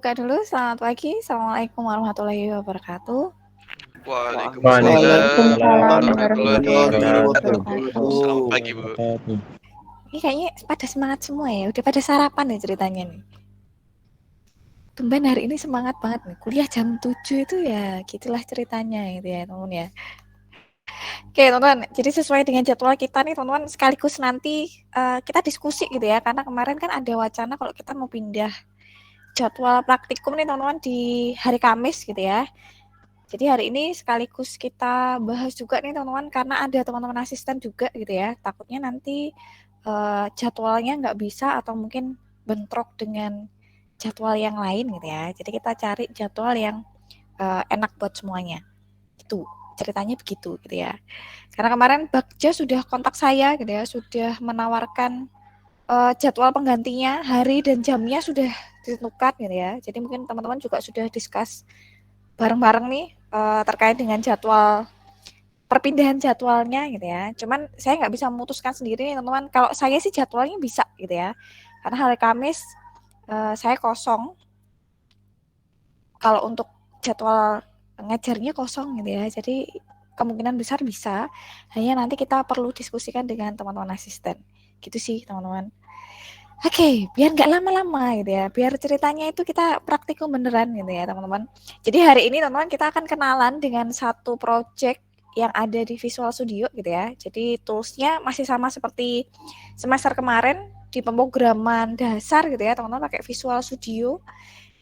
Buka dulu, selamat pagi. Assalamualaikum warahmatullahi wabarakatuh. Waalaikumsalam warahmatullahi wabarakatuh. Selamat pagi, Bu. Ini kayaknya pada semangat semua ya, udah pada sarapan nih ceritanya nih. Tumben hari ini semangat banget nih, kuliah jam 7 itu ya, gitulah ceritanya gitu ya teman-teman ya. Oke teman-teman, jadi sesuai dengan jadwal kita nih teman-teman, sekaligus nanti kita diskusi gitu ya, karena kemarin kan ada wacana kalau kita mau pindah jadwal praktikum nih teman-teman di hari Kamis gitu ya. Jadi hari ini sekaligus kita bahas juga nih teman-teman, karena ada teman-teman asisten juga gitu ya. Takutnya nanti jadwalnya nggak bisa atau mungkin bentrok dengan jadwal yang lain gitu ya. Jadi kita cari jadwal yang enak buat semuanya. Itu ceritanya begitu gitu ya. Karena kemarin Bagja sudah kontak saya gitu ya, sudah menawarkan jadwal penggantinya, hari dan jamnya sudah ditentukan gitu ya. Jadi mungkin teman-teman juga sudah discuss bareng-bareng nih terkait dengan jadwal perpindahan jadwalnya gitu ya. Cuman saya nggak bisa memutuskan sendiri nih teman-teman. Kalau saya sih jadwalnya bisa gitu ya. Karena hari Kamis saya kosong. Kalau untuk jadwal ngajarnya kosong gitu ya. Jadi kemungkinan besar bisa. Hanya nanti kita perlu diskusikan dengan teman-teman asisten. Gitu sih teman-teman. Oke, biar nggak lama-lama gitu ya, biar ceritanya itu kita praktikum beneran gitu ya teman-teman. Jadi hari ini teman-teman kita akan kenalan dengan satu project yang ada di Visual Studio gitu ya. Jadi toolsnya masih sama seperti semester kemarin di pemrograman dasar gitu ya teman-teman, pakai Visual Studio.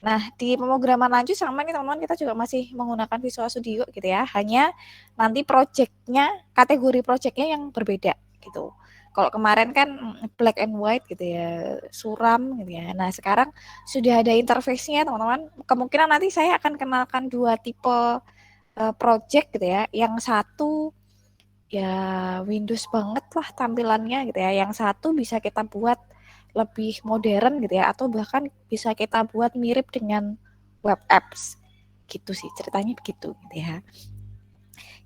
Nah di pemrograman lanjut sama nih teman-teman, kita juga masih menggunakan Visual Studio gitu ya. Hanya nanti projectnya, kategori projectnya yang berbeda gitu. Kalau kemarin kan black and white gitu ya, suram gitu ya. Nah sekarang sudah ada interface-nya teman-teman. Kemungkinan nanti saya akan kenalkan dua tipe project gitu ya. Yang satu ya Windows banget lah tampilannya gitu ya. Yang satu bisa kita buat lebih modern gitu ya. Atau bahkan bisa kita buat mirip dengan web apps. Gitu sih ceritanya begitu gitu ya.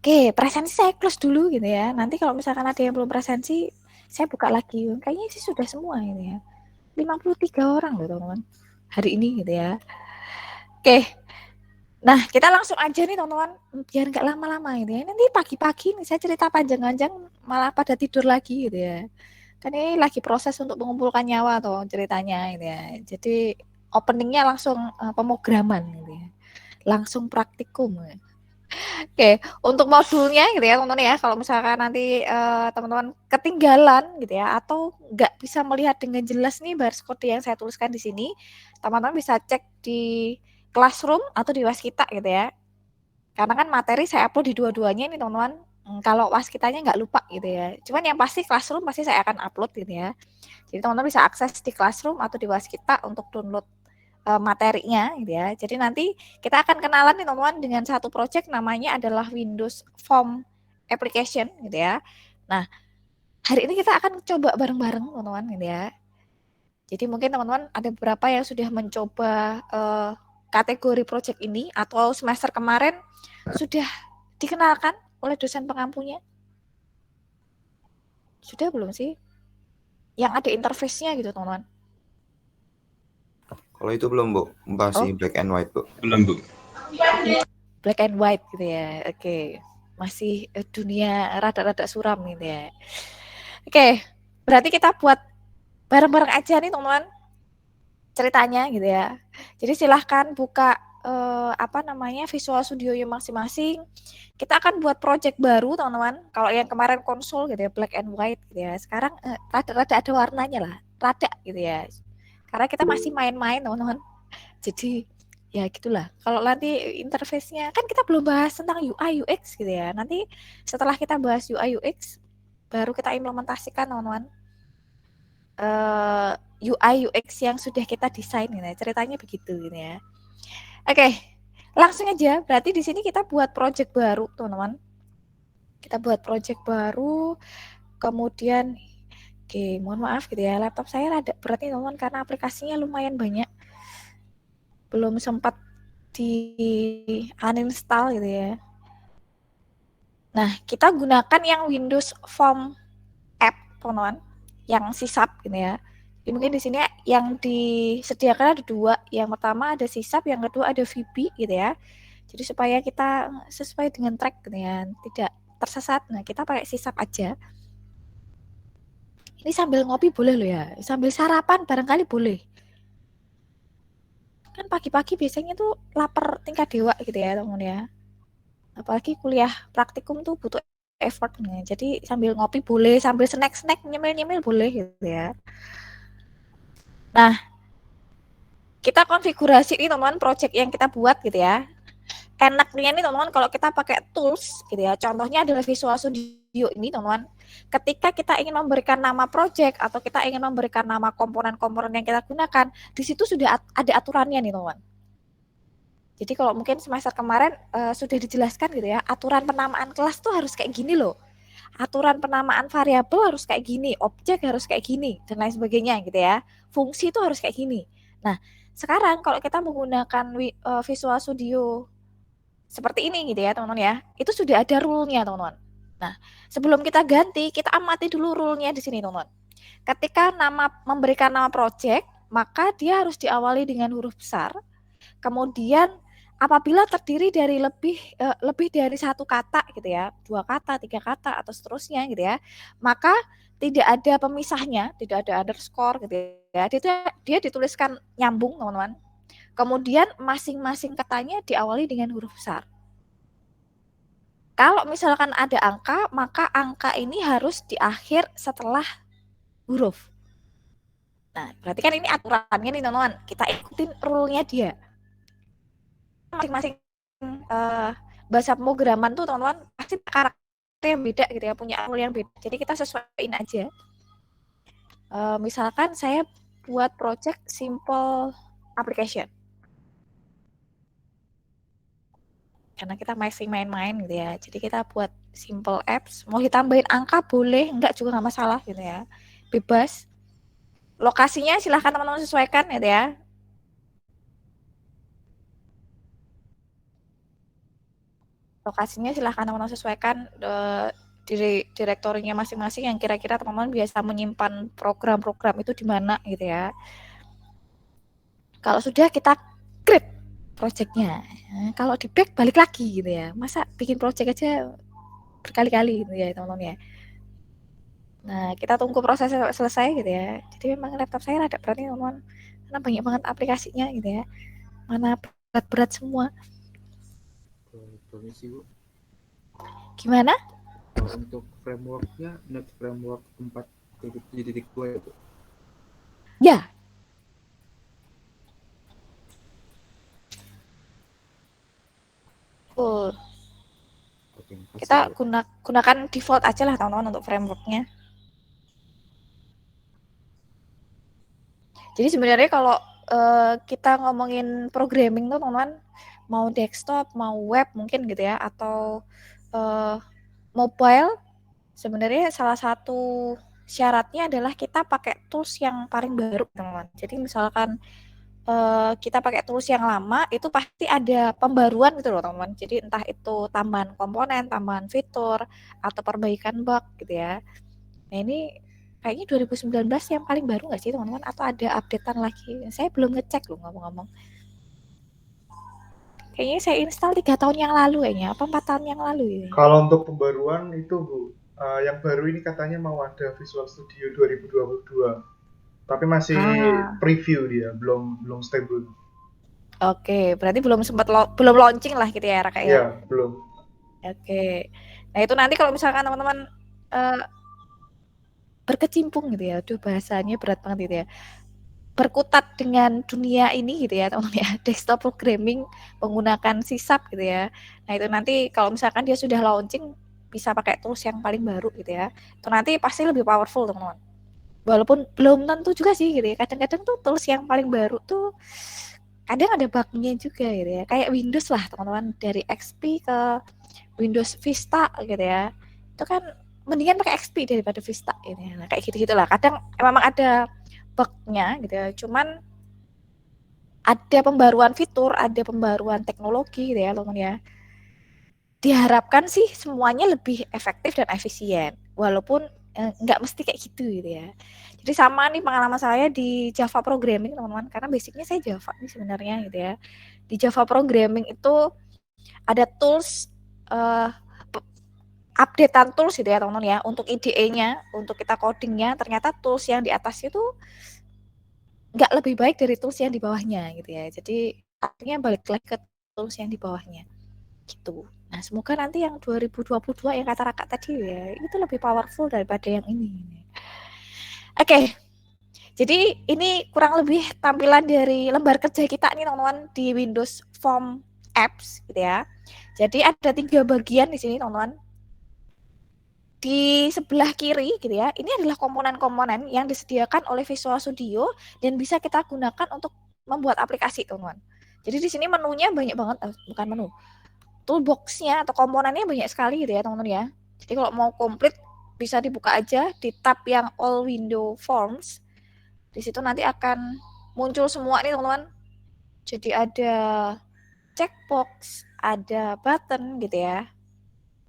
Oke, presensi saya close dulu gitu ya. Nanti kalau misalkan ada yang belum presensi, saya buka lagi. Kayaknya sih sudah semua gitu ya. 53 orang loh teman-teman. Hari ini gitu ya. Oke. Nah, kita langsung aja nih teman-teman. Biar nggak lama-lama gitu ya. Nanti pagi-pagi nih saya cerita panjang-panjang malah pada tidur lagi gitu ya. Kan ini lagi proses untuk mengumpulkan nyawa tuh ceritanya gitu ya. Jadi openingnya langsung pemrograman gitu ya. Langsung praktikum. Ya. Oke, untuk modulnya gitu ya teman-teman ya, kalau misalkan nanti teman-teman ketinggalan gitu ya, atau nggak bisa melihat dengan jelas nih baris kode yang saya tuliskan di sini, teman-teman bisa cek di Classroom atau di Waskita gitu ya. Karena kan materi saya upload di dua-duanya nih teman-teman. Kalau Waskitanya nggak lupa gitu ya. Cuman yang pasti Classroom pasti saya akan upload gitu ya. Jadi teman-teman bisa akses di Classroom atau di Waskita untuk download materinya gitu ya. Jadi nanti kita akan kenalan nih teman-teman dengan satu project namanya adalah Windows Form Application gitu ya. Nah, hari ini kita akan coba bareng-bareng teman-teman gitu ya. Jadi mungkin teman-teman ada beberapa yang sudah mencoba kategori project ini atau semester kemarin sudah dikenalkan oleh dosen pengampunya. Sudah belum sih? Yang ada interface-nya gitu teman-teman. Kalau itu belum, Bu. Masih black and white, Bu. Belum, Bu. Black and white gitu ya. Oke. Masih dunia rada-rada suram gitu ya. Oke. Berarti kita buat bareng-bareng aja nih teman-teman. Ceritanya gitu ya. Jadi silahkan buka Visual Studio masing-masing. Kita akan buat project baru teman-teman. Kalau yang kemarin konsol gitu ya, black and white gitu ya. Sekarang rada-rada ada warnanya lah. Rada gitu ya. Karena kita masih main-main teman-teman. Jadi ya gitulah. Kalau nanti interface-nya kan kita belum bahas tentang UI UX gitu ya. Nanti setelah kita bahas UI UX baru kita implementasikan teman-teman. UI UX yang sudah kita desain gitu ya. Ceritanya begitu gitu ya. Oke. Langsung aja. Berarti di sini kita buat project baru, teman-teman. Kita buat project baru. Kemudian mohon maaf gitu ya. Laptop saya rada berat nih, teman-teman, karena aplikasinya lumayan banyak. Belum sempat di uninstall gitu ya. Nah, kita gunakan yang Windows Form App, teman-teman. Yang sisap gitu ya. Mungkin di sini yang disediakan ada 2. Yang pertama ada sisap, yang kedua ada VB gitu ya. Jadi supaya kita sesuai dengan track gitu ya, tidak tersesat. Nah, kita pakai sisap aja. Ini sambil ngopi boleh loh ya, sambil sarapan barangkali boleh. Kan pagi-pagi biasanya tuh lapar tingkat dewa gitu ya teman ya. Apalagi kuliah praktikum tuh butuh effort nih. Jadi sambil ngopi boleh, sambil snack-snack nyemil-nyemil boleh gitu ya. Nah, kita konfigurasi nih teman-teman project yang kita buat gitu ya. Enaknya nih teman-teman kalau kita pakai tools gitu ya. Contohnya adalah Visual Studio ini teman-teman. Ketika kita ingin memberikan nama project atau kita ingin memberikan nama komponen-komponen yang kita gunakan, di situ sudah ada aturannya nih teman-teman. Jadi kalau mungkin semester kemarin sudah dijelaskan gitu ya, aturan penamaan kelas tuh harus kayak gini loh. Aturan penamaan variabel harus kayak gini, objek harus kayak gini, dan lain sebagainya gitu ya. Fungsi itu harus kayak gini. Nah, sekarang kalau kita menggunakan Visual Studio seperti ini gitu ya teman-teman ya, itu sudah ada rule-nya teman-teman. Nah, sebelum kita ganti, kita amati dulu rule-nya di sini teman-teman. Ketika memberikan nama project, maka dia harus diawali dengan huruf besar. Kemudian apabila terdiri dari lebih dari 1 kata gitu ya, 2 kata, 3 kata atau seterusnya gitu ya, maka tidak ada pemisahnya, tidak ada underscore gitu ya. Dia dituliskan nyambung, teman-teman. Kemudian masing-masing katanya diawali dengan huruf besar. Kalau misalkan ada angka, maka angka ini harus di akhir setelah huruf. Nah, berarti kan ini aturannya nih, teman-teman. Kita ikutin rule-nya dia. Masing-masing bahasa pemrograman tuh teman-teman pasti karakter yang beda gitu ya, punya rule yang beda. Jadi kita sesuaiin aja. Misalkan saya buat project simple application. Karena kita masih main-main gitu ya. Jadi kita buat simple apps. Mau ditambahin angka boleh, enggak juga nggak masalah gitu ya. Bebas. Lokasinya silahkan teman-teman sesuaikan gitu ya. Lokasinya silahkan teman-teman sesuaikan direktorinya masing-masing yang kira-kira teman-teman biasa menyimpan program-program itu di mana gitu ya. Kalau sudah kita create projectnya, kalau di back balik lagi gitu ya. Masa bikin project aja berkali-kali gitu ya teman-teman ya. Nah, kita tunggu prosesnya selesai gitu ya. Jadi memang laptop saya rada berat nih teman-teman, karena banyak banget aplikasinya gitu ya. Mana berat-berat semua. Permisi Bu. Gimana? Untuk frameworknya, Net Framework 4.7.2 ya Bu? Ya. Full. Oke, Kita gunakan default aja lah teman-teman untuk frameworknya. Jadi sebenarnya kalau kita ngomongin programming tuh teman-teman, mau desktop, mau web mungkin gitu ya, atau mobile, sebenarnya salah satu syaratnya adalah kita pakai tools yang paling baru teman-teman. Jadi misalkan kita pakai tools yang lama, itu pasti ada pembaruan gitu loh teman-teman. Jadi entah itu tambahan komponen, tambahan fitur, atau perbaikan bug gitu ya. Nah ini kayaknya 2019 yang paling baru nggak sih teman-teman? Atau ada updatean lagi? Saya belum ngecek loh ngomong-ngomong. Kayaknya saya install 3 tahun yang lalu kayaknya, apa 4 tahun yang lalu ya. Kalau untuk pembaruan itu Bu, yang baru ini katanya mau ada Visual Studio 2022. Tapi masih preview dia, belum stable. Oke, berarti belum belum launching lah gitu ya Raka ya? Iya, belum. Oke. Nah, itu nanti kalau misalkan teman-teman berkecimpung gitu ya, aduh bahasanya berat banget gitu ya, berkutat dengan dunia ini gitu ya teman-teman ya, desktop programming menggunakan sisap gitu ya. Nah itu nanti kalau misalkan dia sudah launching bisa pakai tools yang paling baru gitu ya, itu nanti pasti lebih powerful teman-teman. Walaupun belum tentu juga sih gitu ya, kadang-kadang tuh tools yang paling baru tuh kadang ada bugnya juga gitu ya, kayak Windows lah teman-teman, dari XP ke Windows Vista gitu ya, itu kan mendingan pakai XP daripada Vista gitu ya. Nah, kayak gitu-gitulah, kadang memang ada bugnya gitu ya, cuman ada pembaruan fitur, ada pembaruan teknologi gitu ya teman-teman ya. Diharapkan sih semuanya lebih efektif dan efisien, walaupun nggak mesti kayak gitu gitu ya. Jadi sama nih pengalaman saya di Java programming teman-teman, karena basicnya saya Java nih sebenarnya gitu ya. Di Java programming itu ada tools updatean tools gitu ya teman-teman ya, untuk IDE-nya, untuk kita codingnya, ternyata tools yang di atas itu nggak lebih baik dari tools yang di bawahnya gitu ya. Jadi artinya balik lagi ke tools yang di bawahnya gitu. Nah semoga nanti yang 2022 yang kata Raka tadi ya, itu lebih powerful daripada yang ini. Oke, jadi ini kurang lebih tampilan dari lembar kerja kita nih teman-teman di Windows Form Apps gitu ya. Jadi ada 3 bagian di sini teman-teman. Di sebelah kiri gitu ya, ini adalah komponen-komponen yang disediakan oleh Visual Studio dan bisa kita gunakan untuk membuat aplikasi teman-teman. Jadi di sini menunya banyak banget, bukan menu, toolbox-nya atau komponennya banyak sekali gitu ya teman-teman ya. Jadi kalau mau komplit bisa dibuka aja di tab yang All Window Forms. Di situ nanti akan muncul semua nih teman-teman. Jadi ada checkbox, ada button gitu ya,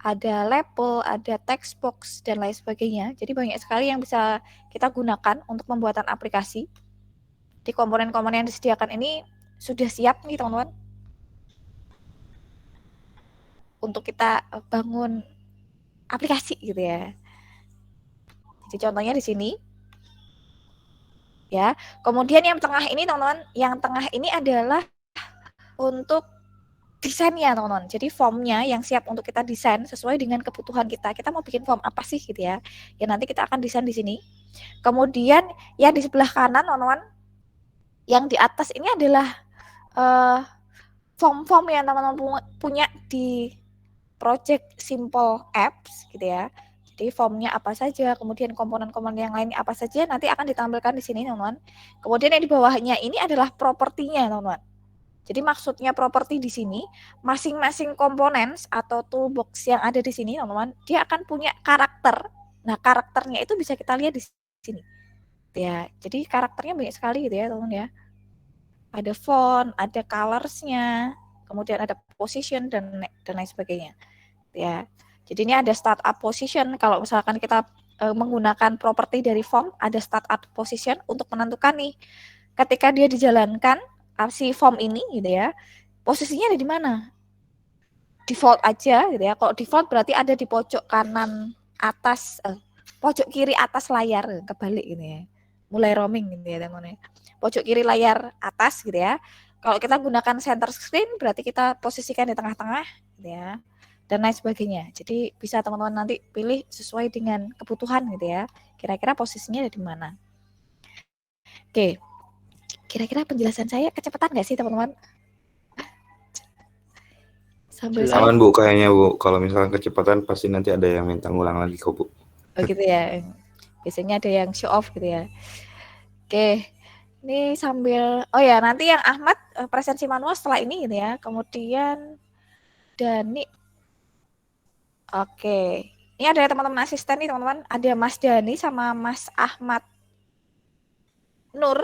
ada label, ada text box, dan lain sebagainya. Jadi banyak sekali yang bisa kita gunakan untuk pembuatan aplikasi. Di komponen-komponen yang disediakan ini sudah siap nih teman-teman untuk kita bangun aplikasi gitu ya. Jadi contohnya di sini ya. Kemudian yang tengah ini teman-teman, yang tengah ini adalah untuk desainnya teman-teman. Jadi formnya yang siap untuk kita desain sesuai dengan kebutuhan kita. Kita mau bikin form apa sih gitu ya. Ya nanti kita akan desain di sini. Kemudian yang di sebelah kanan teman-teman, yang di atas ini adalah form-form yang teman-teman punya di project Simple Apps gitu ya. Jadi formnya apa saja, kemudian komponen-komponen yang lain apa saja nanti akan ditampilkan di sini teman-teman. Kemudian yang di bawahnya ini adalah propertinya teman-teman. Jadi maksudnya properti di sini, masing-masing komponen atau toolbox yang ada di sini, teman-teman, dia akan punya karakter. Nah, karakternya itu bisa kita lihat di sini. Ya, jadi karakternya banyak sekali gitu ya, teman-teman ya. Ada font, ada colors-nya, kemudian ada position dan lain sebagainya. Ya. Jadi ini ada startup position. Kalau misalkan kita menggunakan properti dari form, ada startup position untuk menentukan nih ketika dia dijalankan si form ini gitu ya, posisinya ada di mana? Default aja gitu ya. Kalau default berarti ada di pojok kanan atas, pojok kiri atas layar, kebalik gitu ya. Mulai roaming gitu ya teman-teman. Pojok kiri layar atas gitu ya. Kalau kita gunakan center screen berarti kita posisikan di tengah-tengah gitu ya. Dan lain sebagainya. Jadi bisa teman-teman nanti pilih sesuai dengan kebutuhan gitu ya. Kira-kira posisinya ada di mana. Oke. Kira-kira penjelasan saya kecepatan nggak sih teman-teman? Sambil saya... Aman Bu, kayaknya Bu. Kalau misalkan kecepatan pasti nanti ada yang minta ngulang lagi kok Bu. Oh gitu ya. Biasanya ada yang show off gitu ya. Oke. Ini sambil, oh ya nanti yang Ahmad presensi manual setelah ini gitu ya. Kemudian Dani. Oke. Ini ada teman-teman asisten nih teman-teman. Ada Mas Dani sama Mas Ahmad Nur.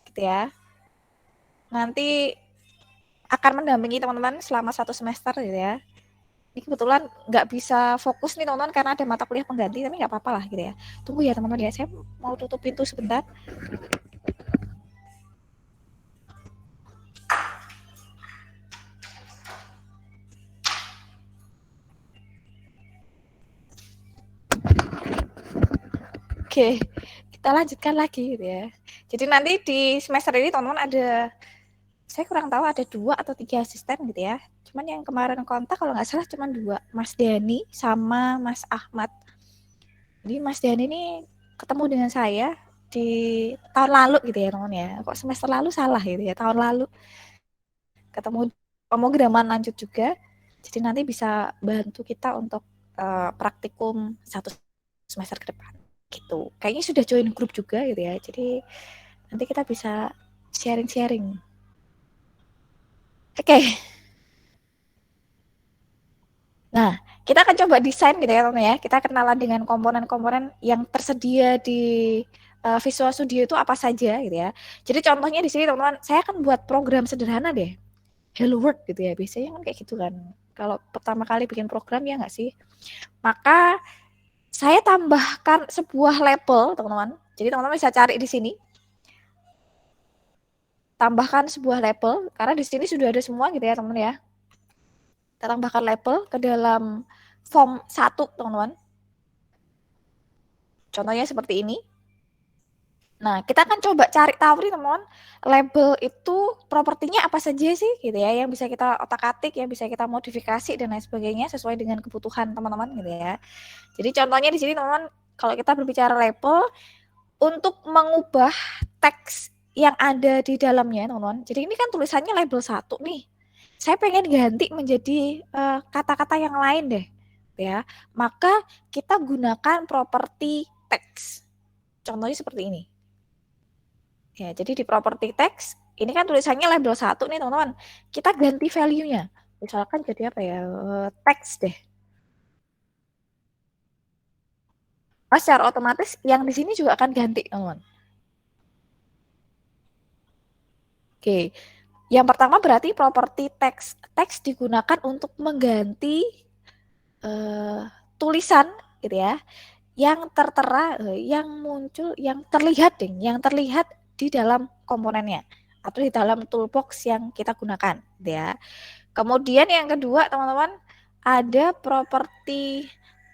Gitu ya. Nanti akan mendampingi teman-teman selama 1 semester gitu ya. Ini kebetulan nggak bisa fokus nih teman-teman karena ada mata kuliah pengganti, tapi nggak apa-apa lah gitu ya. Tunggu ya teman-teman ya, saya mau tutup pintu sebentar. Oke, kita lanjutkan lagi gitu ya. Jadi nanti di semester ini teman-teman ada, saya kurang tahu ada 2 atau 3 asisten gitu ya. Cuman yang kemarin kontak kalau nggak salah cuma 2, Mas Dani sama Mas Ahmad. Jadi Mas Dani ini ketemu dengan saya di tahun lalu gitu ya teman-teman ya. Kok semester lalu salah gitu ya, tahun lalu ketemu pemrograman lanjut juga. Jadi nanti bisa bantu kita untuk praktikum 1 semester ke depan gitu. Kayaknya sudah join grup juga gitu ya. Jadi nanti kita bisa sharing-sharing. Oke. Nah, kita akan coba desain gitu ya teman-teman ya. Kita kenalan dengan komponen-komponen yang tersedia di Visual Studio itu apa saja gitu ya. Jadi contohnya di sini teman-teman, saya akan buat program sederhana deh. Hello World gitu ya. Biasanya kan kayak gitu kan. Kalau pertama kali bikin program ya nggak sih? Maka saya tambahkan sebuah label, teman-teman. Jadi teman-teman bisa cari di sini. Tambahkan sebuah label, karena di sini sudah ada semua gitu ya, teman-teman ya. Kita tambahkan label ke dalam form 1, teman-teman. Contohnya seperti ini. Nah, kita akan coba cari tahu nih teman-teman, label itu propertinya apa saja sih gitu ya, yang bisa kita otak-atik, yang bisa kita modifikasi dan lain sebagainya sesuai dengan kebutuhan teman-teman gitu ya. Jadi contohnya di sini teman-teman, kalau kita berbicara label untuk mengubah teks yang ada di dalamnya teman-teman. Jadi ini kan tulisannya label 1 nih. Saya pengen ganti menjadi kata-kata yang lain deh ya. Maka kita gunakan properti teks. Contohnya seperti ini. Ya, jadi di property text, ini kan tulisannya label 1 nih teman-teman. Kita ganti value-nya. Misalkan jadi apa ya, teks deh. Nah, secara otomatis yang di sini juga akan ganti teman-teman. Oke, yang pertama berarti property text. Teks digunakan untuk mengganti tulisan gitu ya, yang tertera, yang muncul, yang terlihat di dalam komponennya atau di dalam toolbox yang kita gunakan gitu ya. Kemudian yang kedua teman-teman, ada properti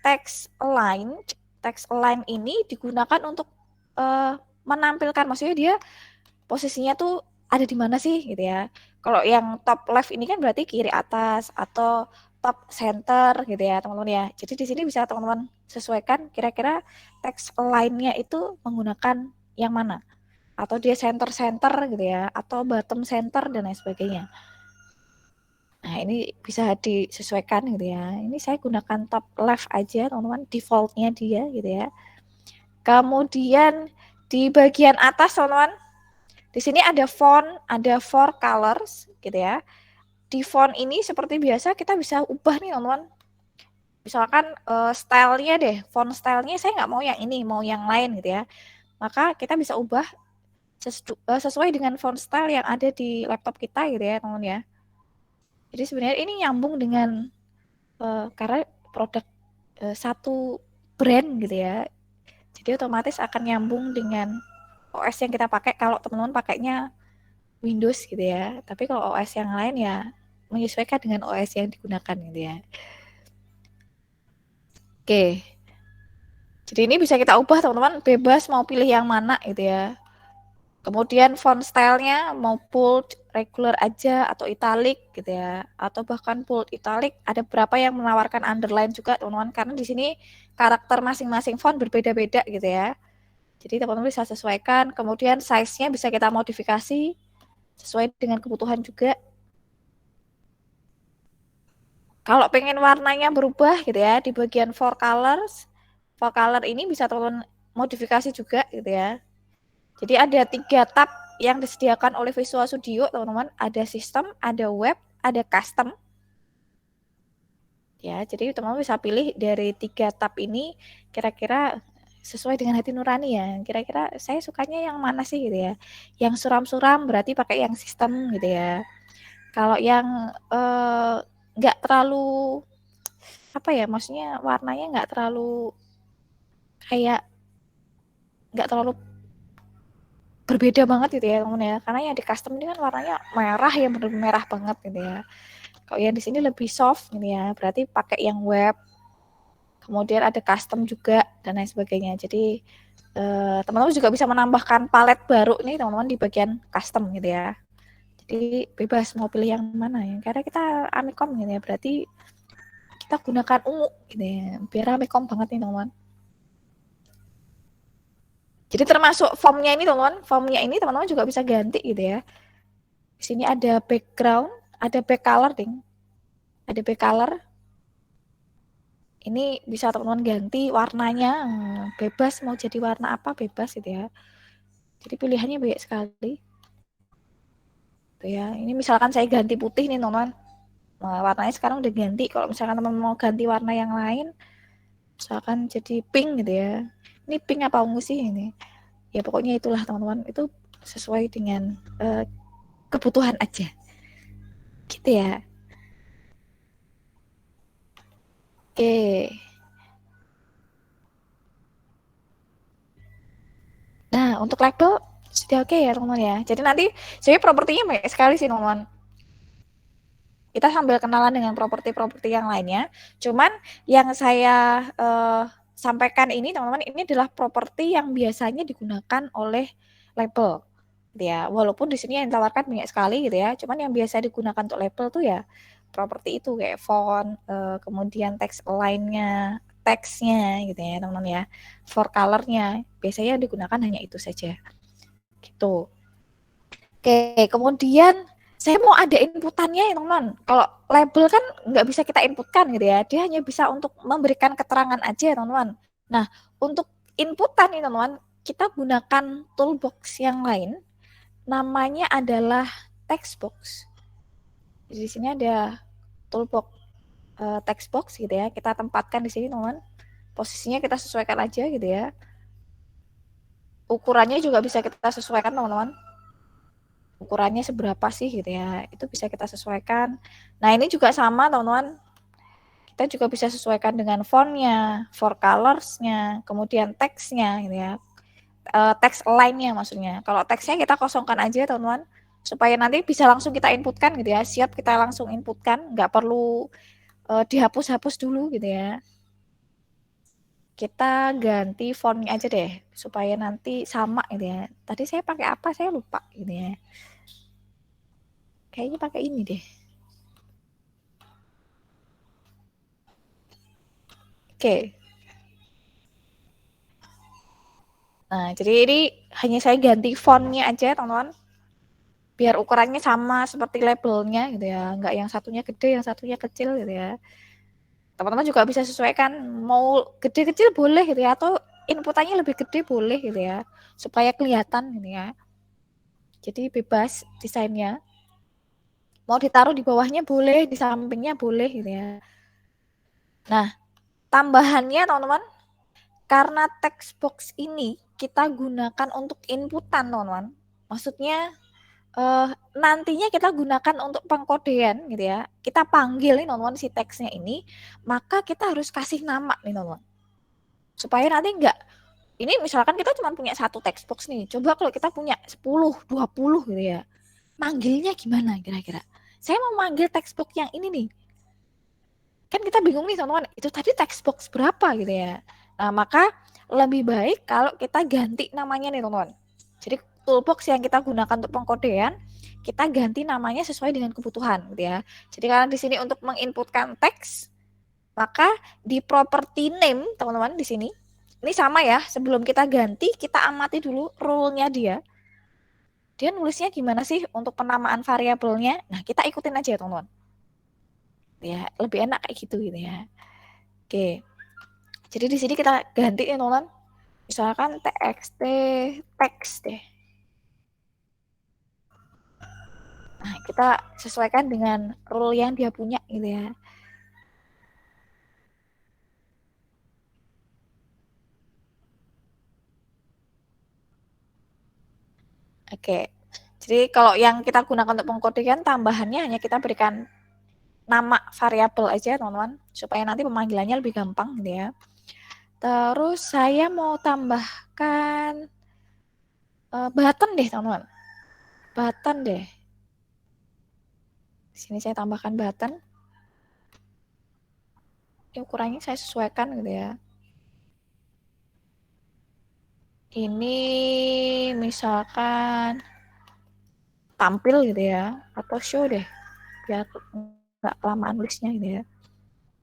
text align. Text align ini digunakan untuk menampilkan, maksudnya dia posisinya tuh ada di mana sih gitu ya. Kalau yang top left ini kan berarti kiri atas atau top center gitu ya teman-teman ya. Jadi di sini bisa teman-teman sesuaikan kira-kira text align-nya itu menggunakan yang mana. Atau dia center-center gitu ya, atau bottom center dan lain sebagainya. Nah, ini bisa disesuaikan gitu ya. Ini saya gunakan top left aja, teman-teman, default-nya dia gitu ya. Kemudian di bagian atas, teman-teman, di sini ada font, ada four colors gitu ya. Di font ini seperti biasa kita bisa ubah nih, teman-teman. Misalkan stylenya deh, font stylenya saya nggak mau yang ini, mau yang lain gitu ya. Maka kita bisa ubah sesuai dengan font style yang ada di laptop kita gitu ya, teman-teman ya. Jadi sebenarnya ini nyambung dengan karena produk satu brand gitu ya. Jadi otomatis akan nyambung dengan OS yang kita pakai kalau teman-teman pakainya Windows gitu ya. Tapi kalau OS yang lain ya menyesuaikan dengan OS yang digunakan gitu ya. Oke. Jadi ini bisa kita ubah teman-teman, bebas mau pilih yang mana gitu ya. Kemudian font stylenya mau bold, regular aja atau italic gitu ya, atau bahkan bold, italic. Ada beberapa yang menawarkan underline juga teman-teman, karena di sini karakter masing-masing font berbeda-beda gitu ya. Jadi teman-teman bisa sesuaikan. Kemudian size-nya bisa kita modifikasi sesuai dengan kebutuhan juga. Kalau pengen warnanya berubah gitu ya, di bagian four colors, four color ini bisa teman-teman modifikasi juga gitu ya. Jadi ada 3 tab yang disediakan oleh Visual Studio, teman-teman. Ada sistem, ada web, ada custom. Ya, jadi teman-teman bisa pilih dari 3 tab ini kira-kira sesuai dengan hati nurani ya. Kira-kira saya sukanya yang mana sih gitu ya. Yang suram-suram berarti pakai yang sistem gitu ya. Kalau yang nggak terlalu apa ya, maksudnya warnanya nggak terlalu kayak nggak terlalu berbeda banget gitu ya teman-teman ya, karena yang di custom ini kan warnanya merah ya, benar-benar merah banget gitu ya. Kalau yang di sini lebih soft gitu ya, berarti pakai yang web, kemudian ada custom juga dan lain sebagainya. Jadi teman-teman juga bisa menambahkan palet baru nih teman-teman di bagian custom gitu ya. Jadi bebas mau pilih yang mana ya, karena kita Amikom gitu ya, berarti kita gunakan ungu gitu ya, biar Amikom banget nih teman-teman. Jadi termasuk formnya ini teman-teman, formnya ini teman-teman juga bisa ganti gitu ya. Di sini ada background, ada back color ding. Ada back color. Ini bisa teman-teman ganti warnanya, bebas mau jadi warna apa bebas gitu ya. Jadi pilihannya banyak sekali. Tuh ya. Ini misalkan saya ganti putih nih teman-teman. Nah, warnanya sekarang udah ganti. Kalau misalkan teman-teman mau ganti warna yang lain, misalkan jadi pink gitu ya. Ini pink apa ungu sih ini? Ya pokoknya itulah teman-teman. Itu sesuai dengan kebutuhan aja. Gitu ya. Oke. Nah, untuk label sudah oke ya teman-teman ya. Jadi nanti sebenarnya propertinya banyak sekali sih teman-teman. Kita sambil kenalan dengan properti-properti yang lainnya. Cuman yang saya sampaikan ini teman-teman, ini adalah properti yang biasanya digunakan oleh label gitu ya. Walaupun di sini yang ditawarkan banyak sekali gitu ya. Cuman yang biasa digunakan untuk label tuh ya properti itu kayak font, kemudian teks align-nya, teksnya gitu ya teman-teman ya. For color-nya biasanya digunakan hanya itu saja. Gitu. Oke, kemudian saya mau ada inputannya ya teman-teman. Kalau label kan nggak bisa kita inputkan gitu ya. Dia hanya bisa untuk memberikan keterangan aja ya teman-teman. Nah, untuk inputan nih teman-teman, kita gunakan toolbox yang lain. Namanya adalah text box. Di sini ada toolbox text box gitu ya. Kita tempatkan di sini teman-teman. Posisinya kita sesuaikan aja gitu ya. Ukurannya juga bisa kita sesuaikan teman-teman. Ukurannya seberapa sih gitu ya, itu bisa kita sesuaikan. Nah ini juga sama teman-teman, kita juga bisa sesuaikan dengan fontnya, for colorsnya, kemudian teksnya gitu ya, teks align-nya maksudnya. Kalau teksnya kita kosongkan aja teman-teman, supaya nanti bisa langsung kita inputkan gitu ya, siap kita langsung inputkan, nggak perlu dihapus-hapus dulu gitu ya. Kita ganti fontnya aja deh, supaya nanti sama gitu ya. Tadi saya pakai apa, saya lupa gitu ya. Kayaknya pakai ini deh. Oke. Nah, jadi ini hanya saya ganti fontnya aja, teman-teman. Biar ukurannya sama seperti labelnya gitu ya. Enggak yang satunya gede, yang satunya kecil gitu ya. Teman-teman juga bisa sesuaikan. Mau gede kecil boleh gitu ya. Atau inputannya lebih gede boleh gitu ya. Supaya kelihatan gitu ya. Jadi bebas desainnya. Mau ditaruh di bawahnya boleh, di sampingnya boleh gitu ya. Nah, tambahannya teman-teman, karena text box ini kita gunakan untuk inputan teman-teman. Maksudnya nantinya kita gunakan untuk pengkodean gitu ya. Kita panggil nih teman-teman si teksnya ini, maka kita harus kasih nama nih teman-teman. Supaya nanti enggak, ini misalkan kita cuma punya satu text box nih. Coba kalau kita punya 10, 20 gitu ya. Manggilnya gimana kira-kira? Saya mau manggil text box yang ini nih. Kan kita bingung nih teman-teman, itu tadi text box berapa gitu ya. Nah, maka lebih baik kalau kita ganti namanya nih teman-teman. Jadi toolbox yang kita gunakan untuk pengkodean, kita ganti namanya sesuai dengan kebutuhan gitu ya. Jadi karena di sini untuk menginputkan teks, maka di property name teman-teman di sini, ini sama ya, sebelum kita ganti kita amati dulu rule-nya dia. Dia nulisnya gimana sih untuk penamaan variabelnya? Nah, kita ikutin aja ya teman-teman. Ya, lebih enak kayak gitu ya. Oke. Jadi di sini kita ganti ya teman-teman. Misalkan txt teks deh. Nah, kita sesuaikan dengan rule yang dia punya gitu ya. Oke. Jadi kalau yang kita gunakan untuk pengkodean tambahannya hanya kita berikan nama variabel aja teman-teman, supaya nanti pemanggilannya lebih gampang gitu ya. Terus saya mau tambahkan button deh teman-teman. Button deh. Di sini saya tambahkan button. Ini ukurannya saya sesuaikan gitu ya. Ini misalkan tampil gitu ya, atau show deh, biar nggak kelamaan nulisnya gitu ya.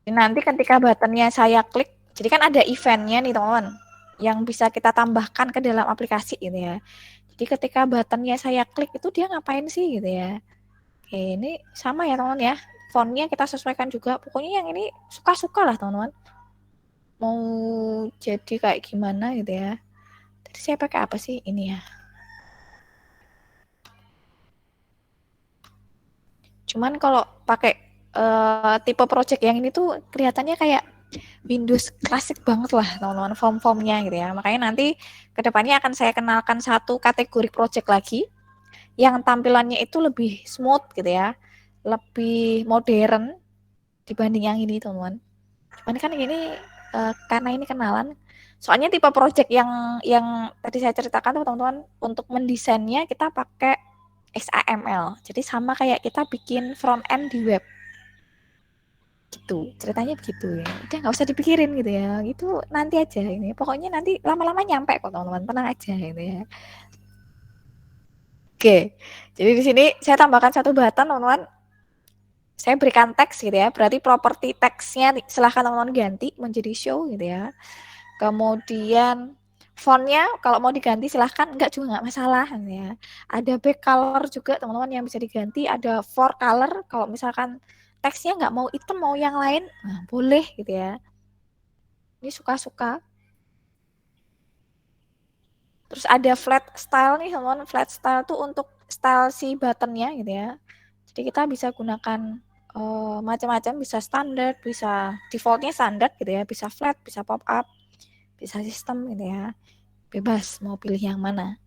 Jadi nanti ketika buttonnya saya klik, jadi kan ada eventnya nih teman-teman, yang bisa kita tambahkan ke dalam aplikasi gitu ya. Jadi ketika buttonnya saya klik itu dia ngapain sih gitu ya. Oke, ini sama ya teman-teman ya. Fontnya kita sesuaikan juga. Pokoknya yang ini suka-suka lah teman-teman. Mau jadi kayak gimana gitu ya. Tadi saya pakai apa sih ini ya. Cuman kalau pakai tipe project yang ini tuh kelihatannya kayak Windows klasik banget lah teman-teman, form-formnya gitu ya. Makanya nanti kedepannya akan saya kenalkan satu kategori project lagi yang tampilannya itu lebih smooth gitu ya, lebih modern dibanding yang ini teman-teman. Cuman kan ini karena ini kenalan, Soalnya tipe project yang tadi saya ceritakan tuh teman-teman, untuk mendesainnya kita pakai XAML. Jadi sama kayak kita bikin front end di web. Gitu, ceritanya begitu ya. Udah nggak usah dipikirin gitu ya. Itu nanti aja ini. Pokoknya nanti lama-lama nyampe kok teman-teman, tenang aja gitu ya. Oke. Jadi di sini saya tambahkan satu button teman-teman. Saya berikan teks gitu ya. Berarti properti teksnya silahkan teman-teman ganti menjadi show gitu ya. Kemudian fontnya kalau mau diganti silahkan, enggak juga nggak masalah gitu ya. Ada back color juga teman-teman yang bisa diganti, ada for color kalau misalkan teksnya nggak mau hitam mau yang lain, nah boleh gitu ya. Ini suka-suka. Terus ada flat style nih teman-teman, flat style tuh untuk style si buttonnya gitu ya. Jadi kita bisa gunakan macam-macam, bisa standar, bisa defaultnya standar gitu ya, bisa flat, bisa pop up, bisa sistem gitu ya. Bebas mau pilih yang mana.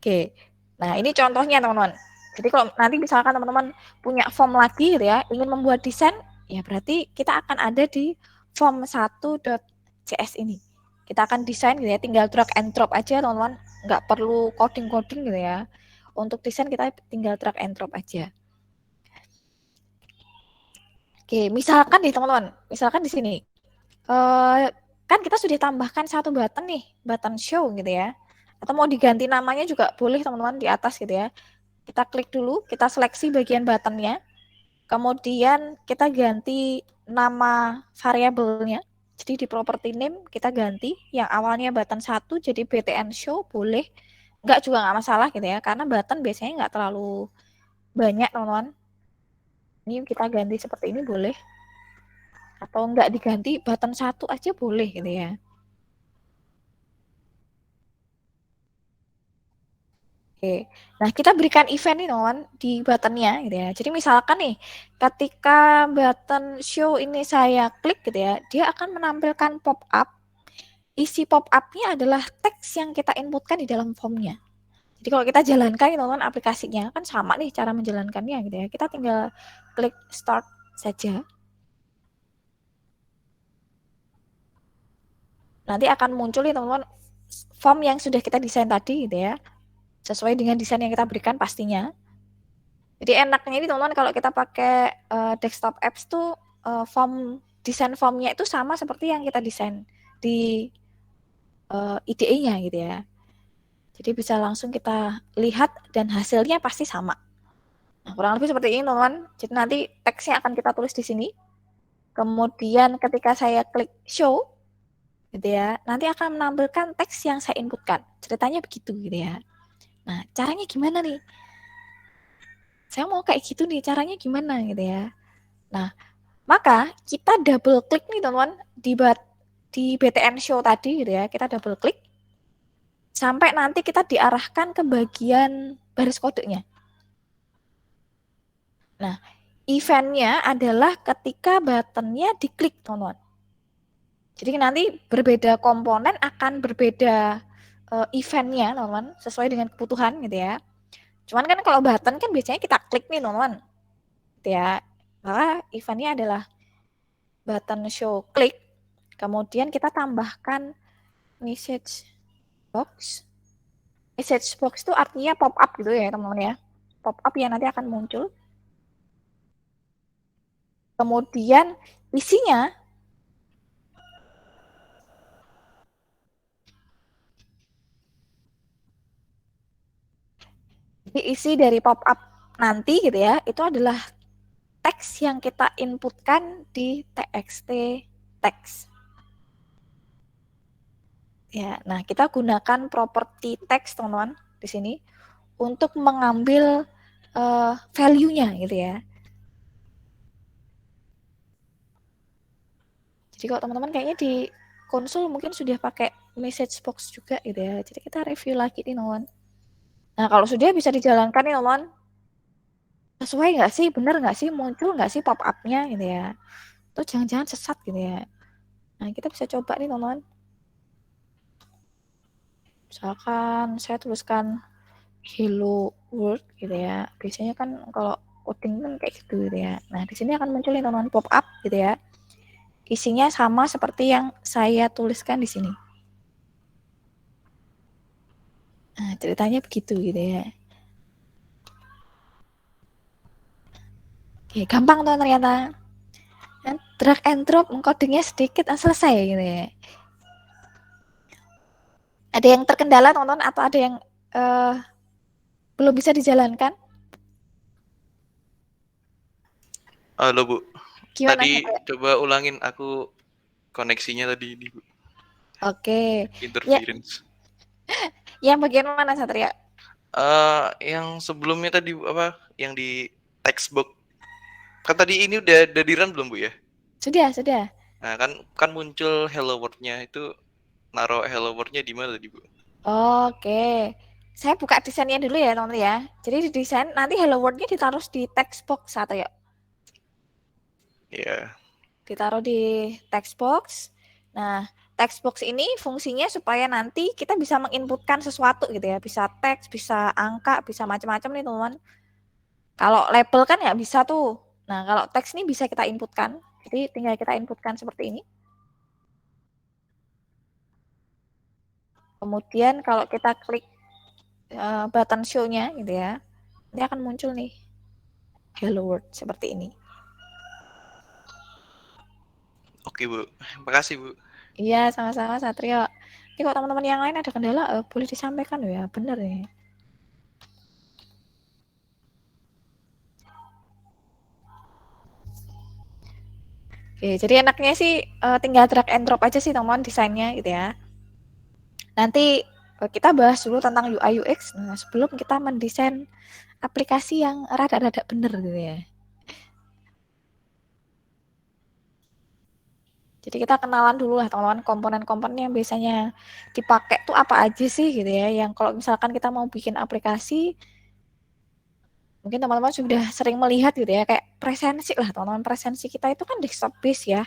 Oke, nah ini contohnya teman-teman. Jadi kalau nanti misalkan teman-teman punya form lagi gitu ya, ingin membuat desain, ya berarti kita akan ada di form1.cs ini. Kita akan desain gitu ya, tinggal drag and drop aja teman-teman, nggak perlu coding-coding gitu ya. Untuk desain kita tinggal drag and drop aja. Oke, misalkan nih teman-teman, misalkan di sini, kan kita sudah tambahkan satu button nih, button show gitu ya. Atau mau diganti namanya juga boleh teman-teman di atas gitu ya. Kita klik dulu, kita seleksi bagian buttonnya, kemudian kita ganti nama variabelnya. Jadi di property name kita ganti, yang awalnya button 1 jadi btn show boleh, enggak juga nggak masalah gitu ya, karena button biasanya nggak terlalu banyak teman-teman. Ini kita ganti seperti ini boleh, atau enggak diganti button 1 aja boleh gitu ya. Oke, nah kita berikan event nih teman di buttonnya gitu ya. Jadi misalkan nih, ketika button show ini saya klik gitu ya, dia akan menampilkan pop up. Isi pop up-nya adalah teks yang kita inputkan di dalam formnya. Jadi kalau kita jalankan nih teman aplikasinya, kan sama nih cara menjalankannya gitu ya. Kita tinggal klik start saja. Nanti akan muncul nih teman-teman form yang sudah kita desain tadi gitu ya. Sesuai dengan desain yang kita berikan pastinya. Jadi enaknya ini teman-teman kalau kita pakai desktop apps tuh desain formnya itu sama seperti yang kita desain di IDE-nya gitu ya. Jadi bisa langsung kita lihat dan hasilnya pasti sama. Nah, kurang lebih seperti ini teman-teman. Jadi nanti teksnya akan kita tulis di sini. Kemudian ketika saya klik show gitu ya, nanti akan menampilkan teks yang saya inputkan. Ceritanya begitu gitu ya. Nah, caranya gimana nih? Saya mau kayak gitu nih, caranya gimana gitu ya. Nah, maka kita double klik nih teman-teman di BTN show tadi gitu ya, kita double klik sampai nanti kita diarahkan ke bagian baris kodenya. Nah, eventnya adalah ketika buttonnya diklik teman-teman. Jadi nanti berbeda komponen akan berbeda eventnya teman-teman, sesuai dengan kebutuhan gitu ya. Cuman kan kalau button kan biasanya kita klik nih teman-teman, gitu ya. Maka eventnya adalah button show klik, kemudian kita tambahkan message box. Message box itu artinya pop up gitu ya teman-teman ya. Pop up yang nanti akan muncul. Kemudian isinya isi dari pop up nanti gitu ya, itu adalah teks yang kita inputkan di txt text. Ya, nah kita gunakan properti text teman-teman di sini untuk mengambil value-nya gitu ya. Jadi kalau teman-teman kayaknya di konsol mungkin sudah pakai message box juga gitu ya. Jadi kita review lagi nih teman-teman. Nah kalau sudah bisa dijalankan nih teman-teman, sesuai nggak sih, bener nggak sih, muncul nggak sih pop up-nya gitu ya. Atau jangan-jangan sesat gitu ya. Nah kita bisa coba nih teman-teman. Misalkan saya tuliskan hello world gitu ya. Biasanya kan kalau coding kan kayak gitu ya. Nah, di sini akan muncul nih teman-teman pop up gitu ya. Isinya sama seperti yang saya tuliskan di sini. Nah, ceritanya begitu gitu ya. Oke, gampang tuh ternyata. Drag and drop codingnya sedikit selesai gitu ya. Ada yang terkendala teman-teman atau ada yang belum bisa dijalankan? Halo Bu, Gimana? tadi coba ulangin aku koneksinya tadi ini Bu, Oke. interference. Yang bagian mana Satria? Yang sebelumnya tadi apa? Yang di textbook. Kan tadi ini udah di run belum Bu ya? Sudah. Nah kan muncul hello world-nya itu, naruh hello world-nya di mana tadi Bu? Oke. Saya buka desainnya dulu ya teman-teman ya. Jadi di desain nanti hello world-nya ditaruh di text box Satria. Ya. Ditaruh di text box. Nah, text box ini fungsinya supaya nanti kita bisa menginputkan sesuatu gitu ya. Bisa teks, bisa angka, bisa macam-macam nih teman-teman. Kalau label kan ya bisa tuh. Nah, kalau teks ini bisa kita inputkan. Jadi tinggal kita inputkan seperti ini. Kemudian kalau kita klik button show-nya gitu ya, ini akan muncul nih hello world seperti ini. Oke Bu, makasih Bu. Iya, sama-sama Satrio. Ini kalau teman-teman yang lain ada kendala, boleh disampaikan ya, bener ya. Oke, jadi enaknya sih tinggal drag and drop aja sih teman-teman desainnya gitu ya. Nanti kita bahas dulu tentang UI UX. Nah, sebelum kita mendesain aplikasi yang rada-rada bener gitu ya. Jadi kita kenalan dulu lah teman-teman komponen-komponen yang biasanya dipakai tuh apa aja sih gitu ya. Yang kalau misalkan kita mau bikin aplikasi, mungkin teman-teman sudah sering melihat gitu ya, kayak presensi lah teman-teman. Presensi kita itu kan desktop base ya.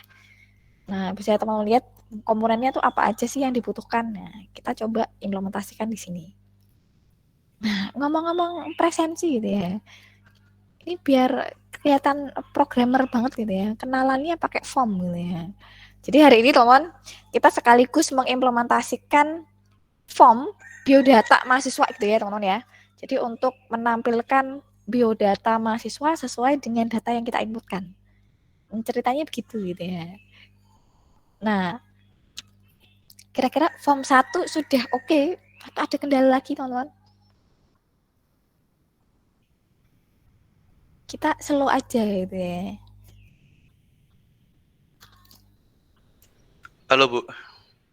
Nah, bisa teman-teman lihat komponennya tuh apa aja sih yang dibutuhkan. Nah, kita coba implementasikan di sini. Nah, ngomong-ngomong presensi gitu ya. Ini biar kelihatan programmer banget gitu ya. Kenalannya pakai form gitu ya. Jadi hari ini teman-teman, kita sekaligus mengimplementasikan form biodata mahasiswa gitu ya teman-teman ya. Jadi untuk menampilkan biodata mahasiswa sesuai dengan data yang kita inputkan. Ceritanya begitu gitu ya. Nah, kira-kira form 1 sudah oke atau ada kendala lagi teman-teman? Kita slow aja gitu ya. Halo Bu.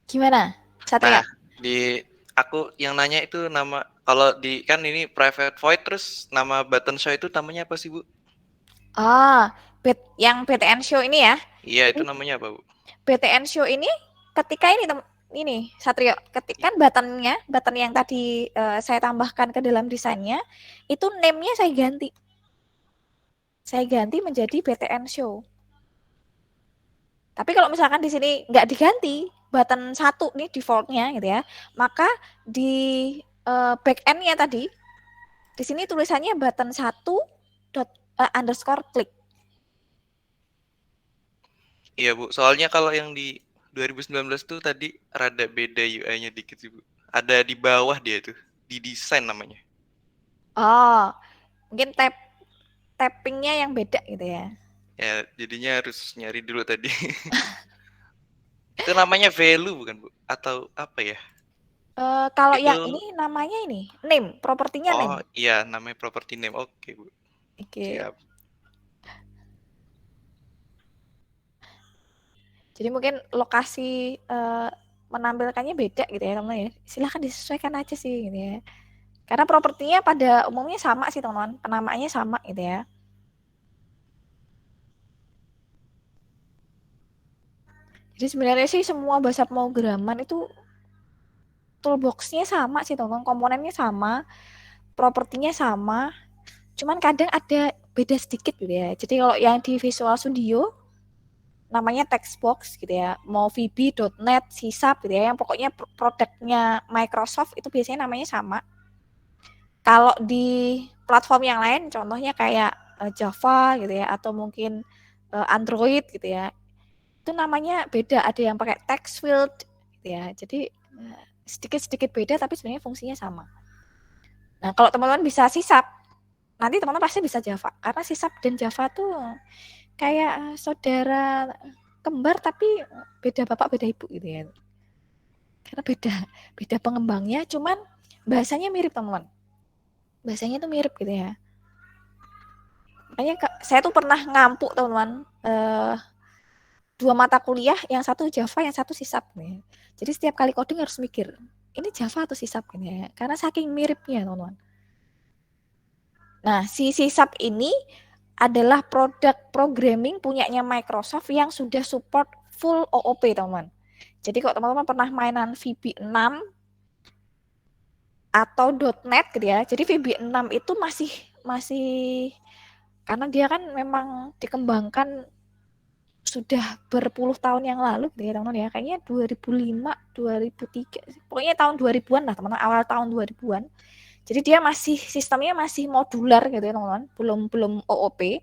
Gimana? Satria? Nah, di aku yang nanya itu nama, kalau di kan ini private void, terus nama button show itu namanya apa sih Bu? Yang BTN show ini ya? Iya, itu namanya apa Bu? BTN show ini ketika ini Satrio, ketika button yang tadi saya tambahkan ke dalam desainnya, itu name-nya saya ganti. Saya ganti menjadi BTN show. Tapi kalau misalkan di sini nggak diganti, button 1 nih default-nya gitu ya, maka di back-end-nya tadi, di sini tulisannya button 1 _click. Iya Bu, soalnya kalau yang di 2019 tuh tadi rada beda UI-nya dikit sih Bu. Ada di bawah dia tuh, di desain namanya. Oh, mungkin tapping-nya yang beda gitu ya. Ya, jadinya harus nyari dulu tadi. Itu namanya value bukan Bu? Atau apa ya? Kalau Itu... yang ini namanya ini name, propertinya name. Oh iya, namanya property name. Oke Bu. Oke. Siap. Jadi mungkin lokasi menampilkannya beda gitu ya teman-teman ya. Silahkan disesuaikan aja sih gitu ya. Karena propertinya pada umumnya sama sih teman-teman. Penamaannya sama gitu ya. Jadi sebenarnya sih semua bahasa pemrograman itu toolbox-nya sama sih teman-teman. Komponennya sama, propertinya sama. Cuman kadang ada beda sedikit gitu ya. Jadi kalau yang di Visual Studio namanya text box gitu ya, mau VB, .NET, C# gitu ya, yang pokoknya produknya Microsoft itu biasanya namanya sama. Kalau di platform yang lain, contohnya kayak Java gitu ya, atau mungkin Android gitu ya, itu namanya beda. Ada yang pakai text field gitu ya. Jadi sedikit-sedikit beda tapi sebenarnya fungsinya sama. Nah, kalau teman-teman bisa sisap, nanti teman-teman pasti bisa Java. Karena sisap dan Java tuh kayak saudara kembar tapi beda bapak beda ibu gitu ya. Karena beda pengembangnya, cuman bahasanya mirip teman-teman. Bahasanya tuh mirip gitu ya. Makanya saya tuh pernah ngampuk teman-teman, 2 mata kuliah, yang satu Java, yang satu sisap nih. Jadi setiap kali coding harus mikir, ini Java atau sisap gitu ya. Karena saking miripnya teman-teman. Nah, si sisap ini adalah produk programming punyanya Microsoft yang sudah support full OOP teman-teman. Jadi kalau teman-teman pernah mainan VB6 atau .NET gitu ya. Jadi VB6 itu masih karena dia kan memang dikembangkan sudah berpuluh tahun yang lalu gitu ya teman-teman ya. Kayaknya 2005, 2003, pokoknya tahun 2000-an lah teman-teman, awal tahun 2000-an. Jadi dia sistemnya masih modular gitu ya teman-teman, belum OOP.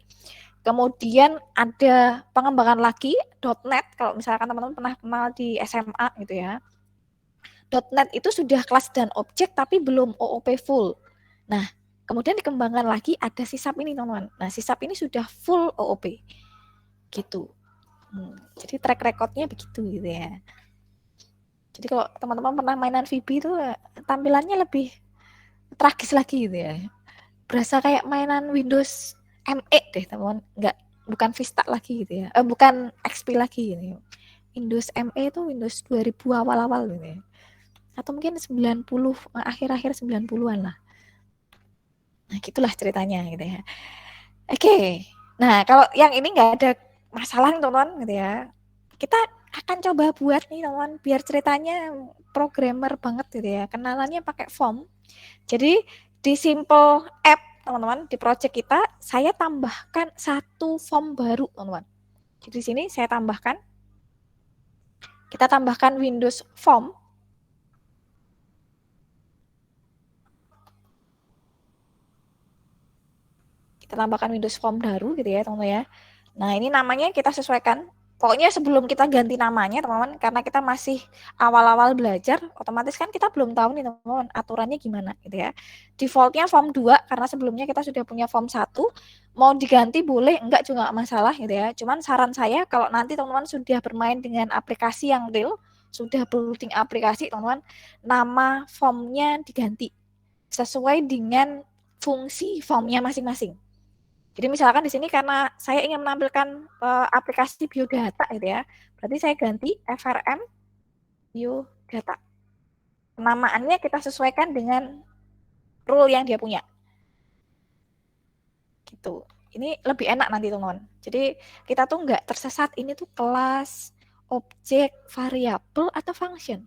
Kemudian ada pengembangan lagi .NET, kalau misalkan teman-teman pernah kenal di SMA gitu ya. .NET itu sudah kelas dan objek tapi belum OOP full. Nah, kemudian dikembangkan lagi ada sisap ini teman-teman. Nah, sisap ini sudah full OOP. Gitu. Jadi track recordnya begitu gitu ya. Jadi kalau teman-teman pernah mainan VB itu tampilannya lebih tragis lagi gitu ya. Berasa kayak mainan Windows ME deh teman-teman. Bukan Vista lagi gitu ya. Bukan XP lagi gitu ya. Windows ME itu Windows 2000 awal-awal gitu ya. Atau mungkin 90 akhir-akhir 90-an lah. Nah, gitulah ceritanya gitu ya. Oke. Nah, kalau yang ini nggak ada masalah nih teman-teman gitu ya. Kita akan coba buat nih teman-teman biar ceritanya programmer banget gitu ya. Kenalannya pakai form. Jadi di simple app teman-teman di project kita saya tambahkan satu form baru teman-teman. Jadi di sini saya tambahkan, kita tambahkan Windows Form. Kita tambahkan Windows Form baru gitu ya teman-teman ya. Nah ini namanya kita sesuaikan. Pokoknya sebelum kita ganti namanya teman-teman, karena kita masih awal-awal belajar, otomatis kan kita belum tahu nih teman-teman aturannya gimana gitu ya. Defaultnya form 2 karena sebelumnya kita sudah punya form 1, mau diganti boleh, enggak juga enggak masalah gitu ya. Cuman saran saya kalau nanti teman-teman sudah bermain dengan aplikasi yang real, sudah building aplikasi teman-teman, nama formnya diganti sesuai dengan fungsi formnya masing-masing. Jadi misalkan di sini karena saya ingin menampilkan aplikasi biodata gitu ya, berarti saya ganti FRM biodata. Penamaannya kita sesuaikan dengan role yang dia punya. Gitu. Ini lebih enak nanti teman-teman. Jadi kita tuh nggak tersesat ini tuh kelas, objek, variabel atau function.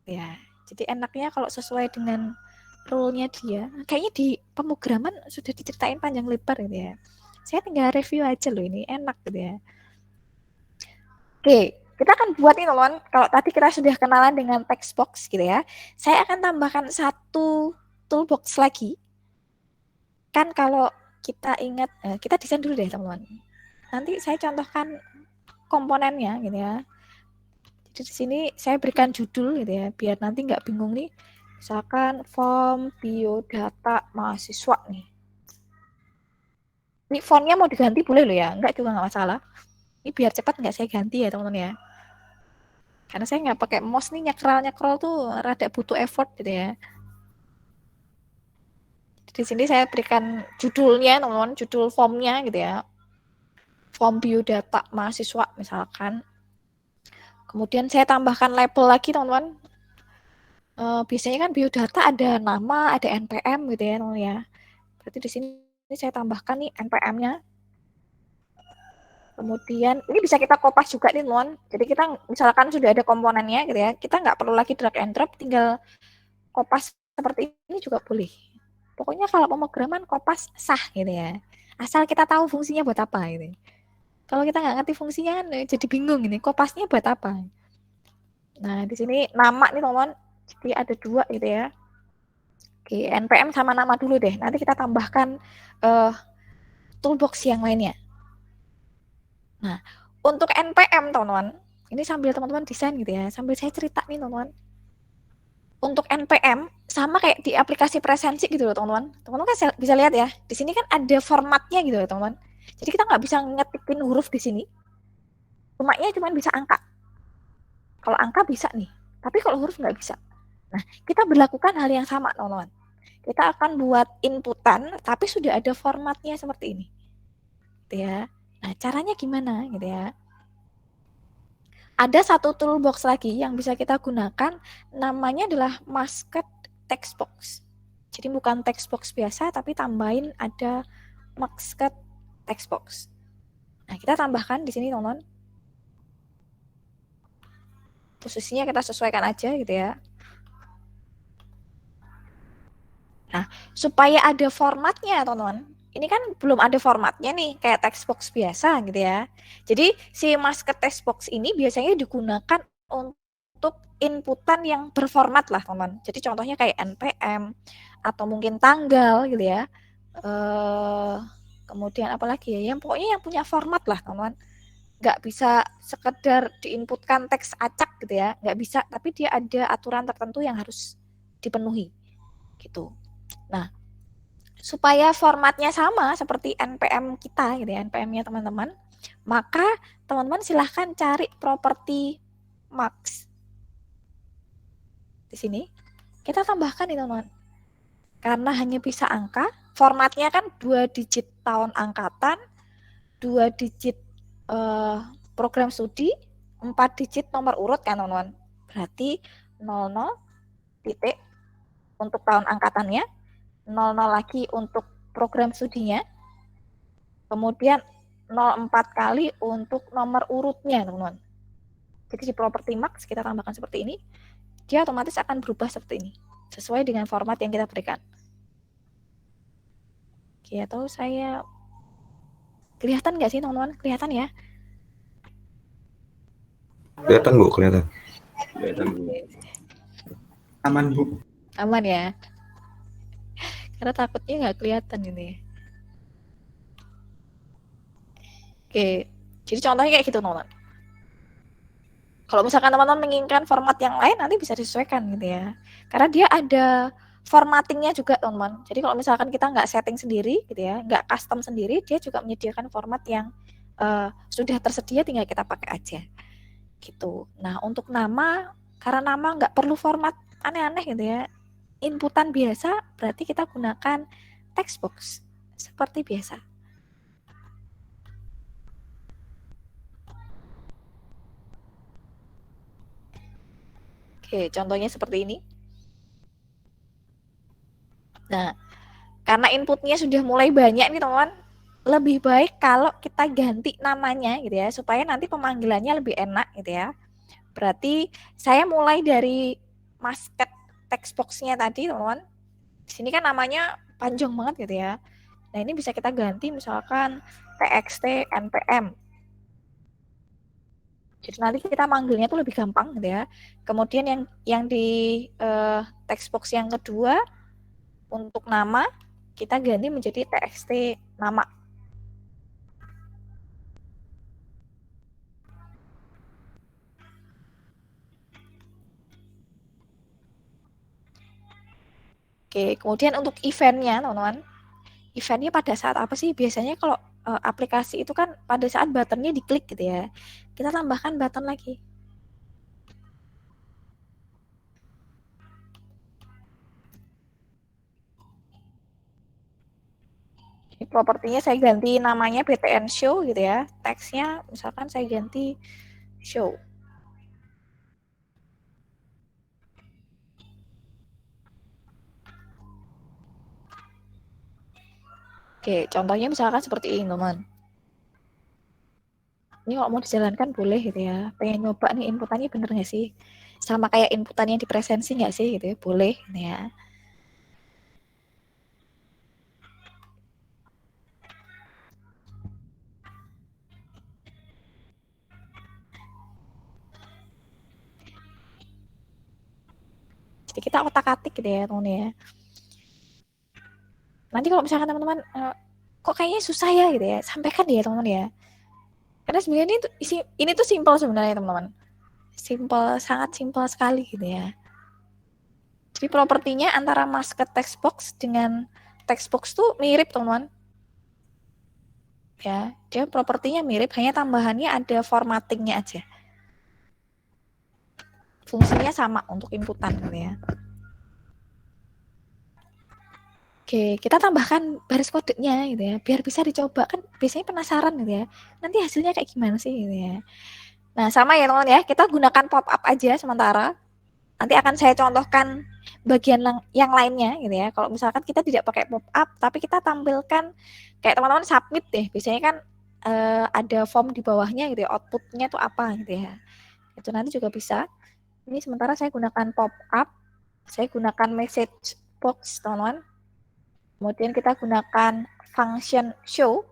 Ya. Jadi enaknya kalau sesuai dengan role-nya dia. Kayaknya di pemrograman sudah diceritain panjang lebar gitu ya. Saya tinggal review aja loh, ini enak gitu ya. Oke, kita akan buat nih teman-teman. Kalau tadi kita sudah kenalan dengan text box gitu ya. Saya akan tambahkan satu toolbox lagi. Kan kalau kita ingat, kita desain dulu deh teman-teman. Nanti saya contohkan komponennya gitu ya. Jadi di sini saya berikan judul gitu ya, biar nanti nggak bingung nih. Misalkan form biodata mahasiswa nih. Ini fontnya mau diganti boleh loh ya, enggak juga nggak masalah. Ini biar cepat nggak saya ganti ya teman-teman ya. Karena saya nggak pakai mouse nih, nyekrol tuh rada butuh effort gitu ya. Di sini saya berikan judulnya teman-teman, judul formnya gitu ya. Form biodata mahasiswa misalkan. Kemudian saya tambahkan label lagi teman-teman. Biasanya kan biodata ada nama, ada NPM gitu ya teman-teman ya. Berarti di sini saya tambahkan nih NPM-nya. Kemudian ini bisa kita kopas juga nih teman. Jadi kita misalkan sudah ada komponennya gitu ya, kita nggak perlu lagi drag and drop, tinggal kopas seperti ini juga boleh. Pokoknya kalau pemrograman kopas sah gitu ya. Asal kita tahu fungsinya buat apa gitu. Kalau kita nggak ngerti fungsinya kan jadi bingung ini, kopasnya buat apa. Nah di sini nama nih teman, jadi ada 2 gitu ya. Oke, NPM sama nama dulu deh. Nanti kita tambahkan toolbox yang lainnya. Nah, untuk NPM teman-teman, ini sambil teman-teman desain gitu ya, sambil saya cerita nih teman-teman. Untuk NPM sama kayak di aplikasi presensi gitu loh teman-teman. Teman-teman kan bisa lihat ya, di sini kan ada formatnya gitu ya teman-teman. Jadi kita nggak bisa ngetikin huruf di sini. Cuma bisa angka. Kalau angka bisa nih, tapi kalau huruf nggak bisa. Nah, kita berlakukan hal yang sama teman-teman. Kita akan buat inputan, tapi sudah ada formatnya seperti ini. Gitu ya. Nah, caranya gimana gitu ya. Ada satu toolbox lagi yang bisa kita gunakan, namanya adalah masked text box. Jadi bukan text box biasa, tapi tambahin ada masked text box. Nah, kita tambahkan di sini teman-teman. Posisinya kita sesuaikan aja gitu ya. Nah, supaya ada formatnya teman-teman. Ini kan belum ada formatnya nih, kayak text box biasa gitu ya. Jadi si masked text box ini biasanya digunakan untuk inputan yang berformat lah teman-teman. Jadi contohnya kayak NPM atau mungkin tanggal gitu ya. Kemudian apalagi ya, yang pokoknya yang punya format lah teman-teman. Nggak bisa sekedar diinputkan teks acak gitu ya, nggak bisa, tapi dia ada aturan tertentu yang harus dipenuhi gitu. Nah, supaya formatnya sama seperti NPM kita gitu ya, NPM-nya teman-teman, maka teman-teman silahkan cari properti marks di sini. Kita tambahkan nih teman-teman, karena hanya bisa angka, formatnya kan 2 digit tahun angkatan, 2 digit program studi, 4 digit nomor urut kan teman-teman. Berarti 00 titik untuk tahun angkatannya, 00 lagi untuk program studinya, kemudian 04 kali untuk nomor urutnya teman-teman. Jadi di property marks kita tambahkan seperti ini, dia otomatis akan berubah seperti ini, sesuai dengan format yang kita berikan. Oke, atau saya kelihatan nggak sih teman-teman? Kelihatan ya? Kelihatan Bu, kelihatan. Kelihatan Bu. Aman Bu. Aman ya? Karena takutnya nggak kelihatan ini. Oke, jadi contohnya kayak gitu teman-teman. Kalau misalkan teman-teman menginginkan format yang lain, nanti bisa disesuaikan gitu ya. Karena dia ada formattingnya juga teman-teman. Jadi kalau misalkan kita nggak setting sendiri gitu ya, nggak custom sendiri, dia juga menyediakan format yang sudah tersedia, tinggal kita pakai aja gitu. Nah, untuk nama, karena nama nggak perlu format aneh-aneh gitu ya, inputan biasa, berarti kita gunakan text box seperti biasa. Oke, contohnya seperti ini. Nah, karena inputnya sudah mulai banyak nih teman-teman, lebih baik kalau kita ganti namanya gitu ya, supaya nanti pemanggilannya lebih enak gitu ya. Berarti saya mulai dari masked text box-nya tadi teman-teman. Di sini kan namanya panjang banget gitu ya. Nah, ini bisa kita ganti misalkan txt npm. Jadi nanti kita manggilnya tuh lebih gampang gitu ya. Kemudian yang di text box yang kedua untuk nama kita ganti menjadi txt nama. Oke, kemudian untuk eventnya teman-teman, eventnya pada saat apa sih? Biasanya kalau aplikasi itu kan pada saat buttonnya diklik gitu ya, kita tambahkan button lagi. Jadi propertinya saya ganti namanya btn show gitu ya, teksnya misalkan saya ganti show. Oke, contohnya misalkan seperti ini teman. Ini kalau mau dijalankan boleh gitu ya. Pengen nyoba nih inputannya bener nggak sih? Sama kayak inputannya di presensi nggak sih gitu ya? Boleh gitu ya. Jadi kita otak-atik gitu ya teman ya. Nanti kalau misalkan teman-teman kok kayaknya susah ya gitu ya, sampaikan ya teman-teman ya. Karena sebenarnya ini tuh simpel sebenarnya teman-teman. Simpel, sangat simpel sekali gitu ya. Jadi propertinya antara market text box dengan text box tuh mirip teman-teman. Ya, dia propertinya mirip, hanya tambahannya ada formattingnya aja. Fungsinya sama untuk inputan gitu ya. Oke, kita tambahkan baris kodenya gitu ya, biar bisa dicoba, kan biasanya penasaran gitu ya. Nanti hasilnya kayak gimana sih gitu ya. Nah, sama ya teman-teman ya, kita gunakan pop up aja sementara. Nanti akan saya contohkan bagian yang lainnya gitu ya. Kalau misalkan kita tidak pakai pop up, tapi kita tampilkan kayak teman-teman submit deh. Biasanya kan ada form di bawahnya gitu ya, outputnya tuh apa gitu ya. Itu nanti juga bisa. Ini sementara saya gunakan pop up, saya gunakan message box teman-teman. Kemudian kita gunakan function show.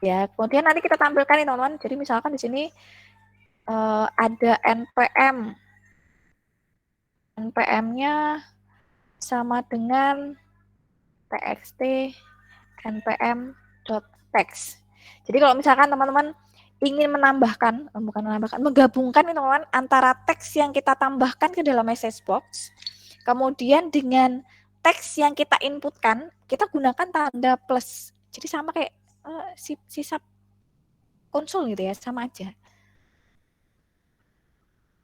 Ya, kemudian nanti kita tampilkan nih teman-teman. Jadi misalkan di sini ada npm. npm-nya sama dengan txt npm.text. Jadi kalau misalkan teman-teman ingin menambahkan, menggabungkan nih teman-teman antara teks yang kita tambahkan ke dalam message box, kemudian dengan teks yang kita inputkan, kita gunakan tanda plus. Jadi sama kayak sisa konsol gitu ya, sama aja.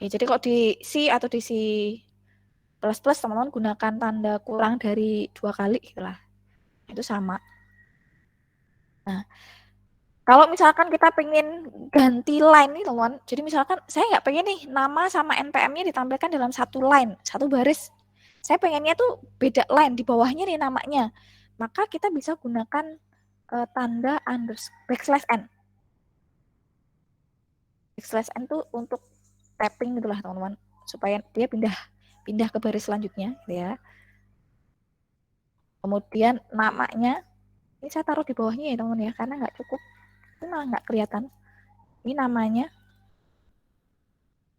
Ya, jadi kalau di C atau di C++ teman-teman gunakan tanda kurang dari 2 kali gitulah. Itu sama. Nah, kalau misalkan kita pengen ganti line nih teman-teman, jadi misalkan saya nggak pengen nih nama sama npm-nya ditampilkan dalam satu line, satu baris. Saya pengennya tuh beda line, di bawahnya nih namanya. Maka kita bisa gunakan tanda _n. _n tuh untuk tapping gitulah teman-teman, supaya dia pindah ke baris selanjutnya gitu ya. Kemudian namanya, ini saya taruh di bawahnya ya teman-teman ya, karena nggak cukup, ini malah nggak kelihatan. Ini namanya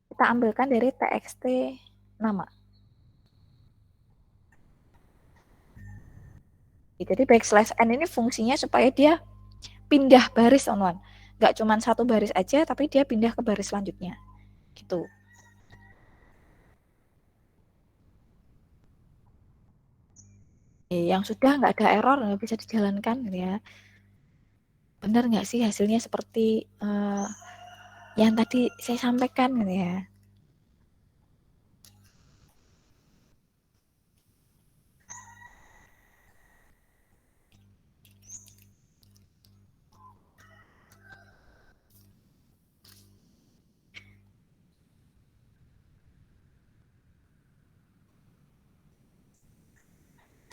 kita ambilkan dari txt nama. Jadi _n ini fungsinya supaya dia pindah baris teman-teman. Nggak cuma satu baris aja, tapi dia pindah ke baris selanjutnya. Gitu. Yang sudah nggak ada error, nggak bisa dijalankan gitu ya. Benar nggak sih hasilnya seperti yang tadi saya sampaikan gitu ya.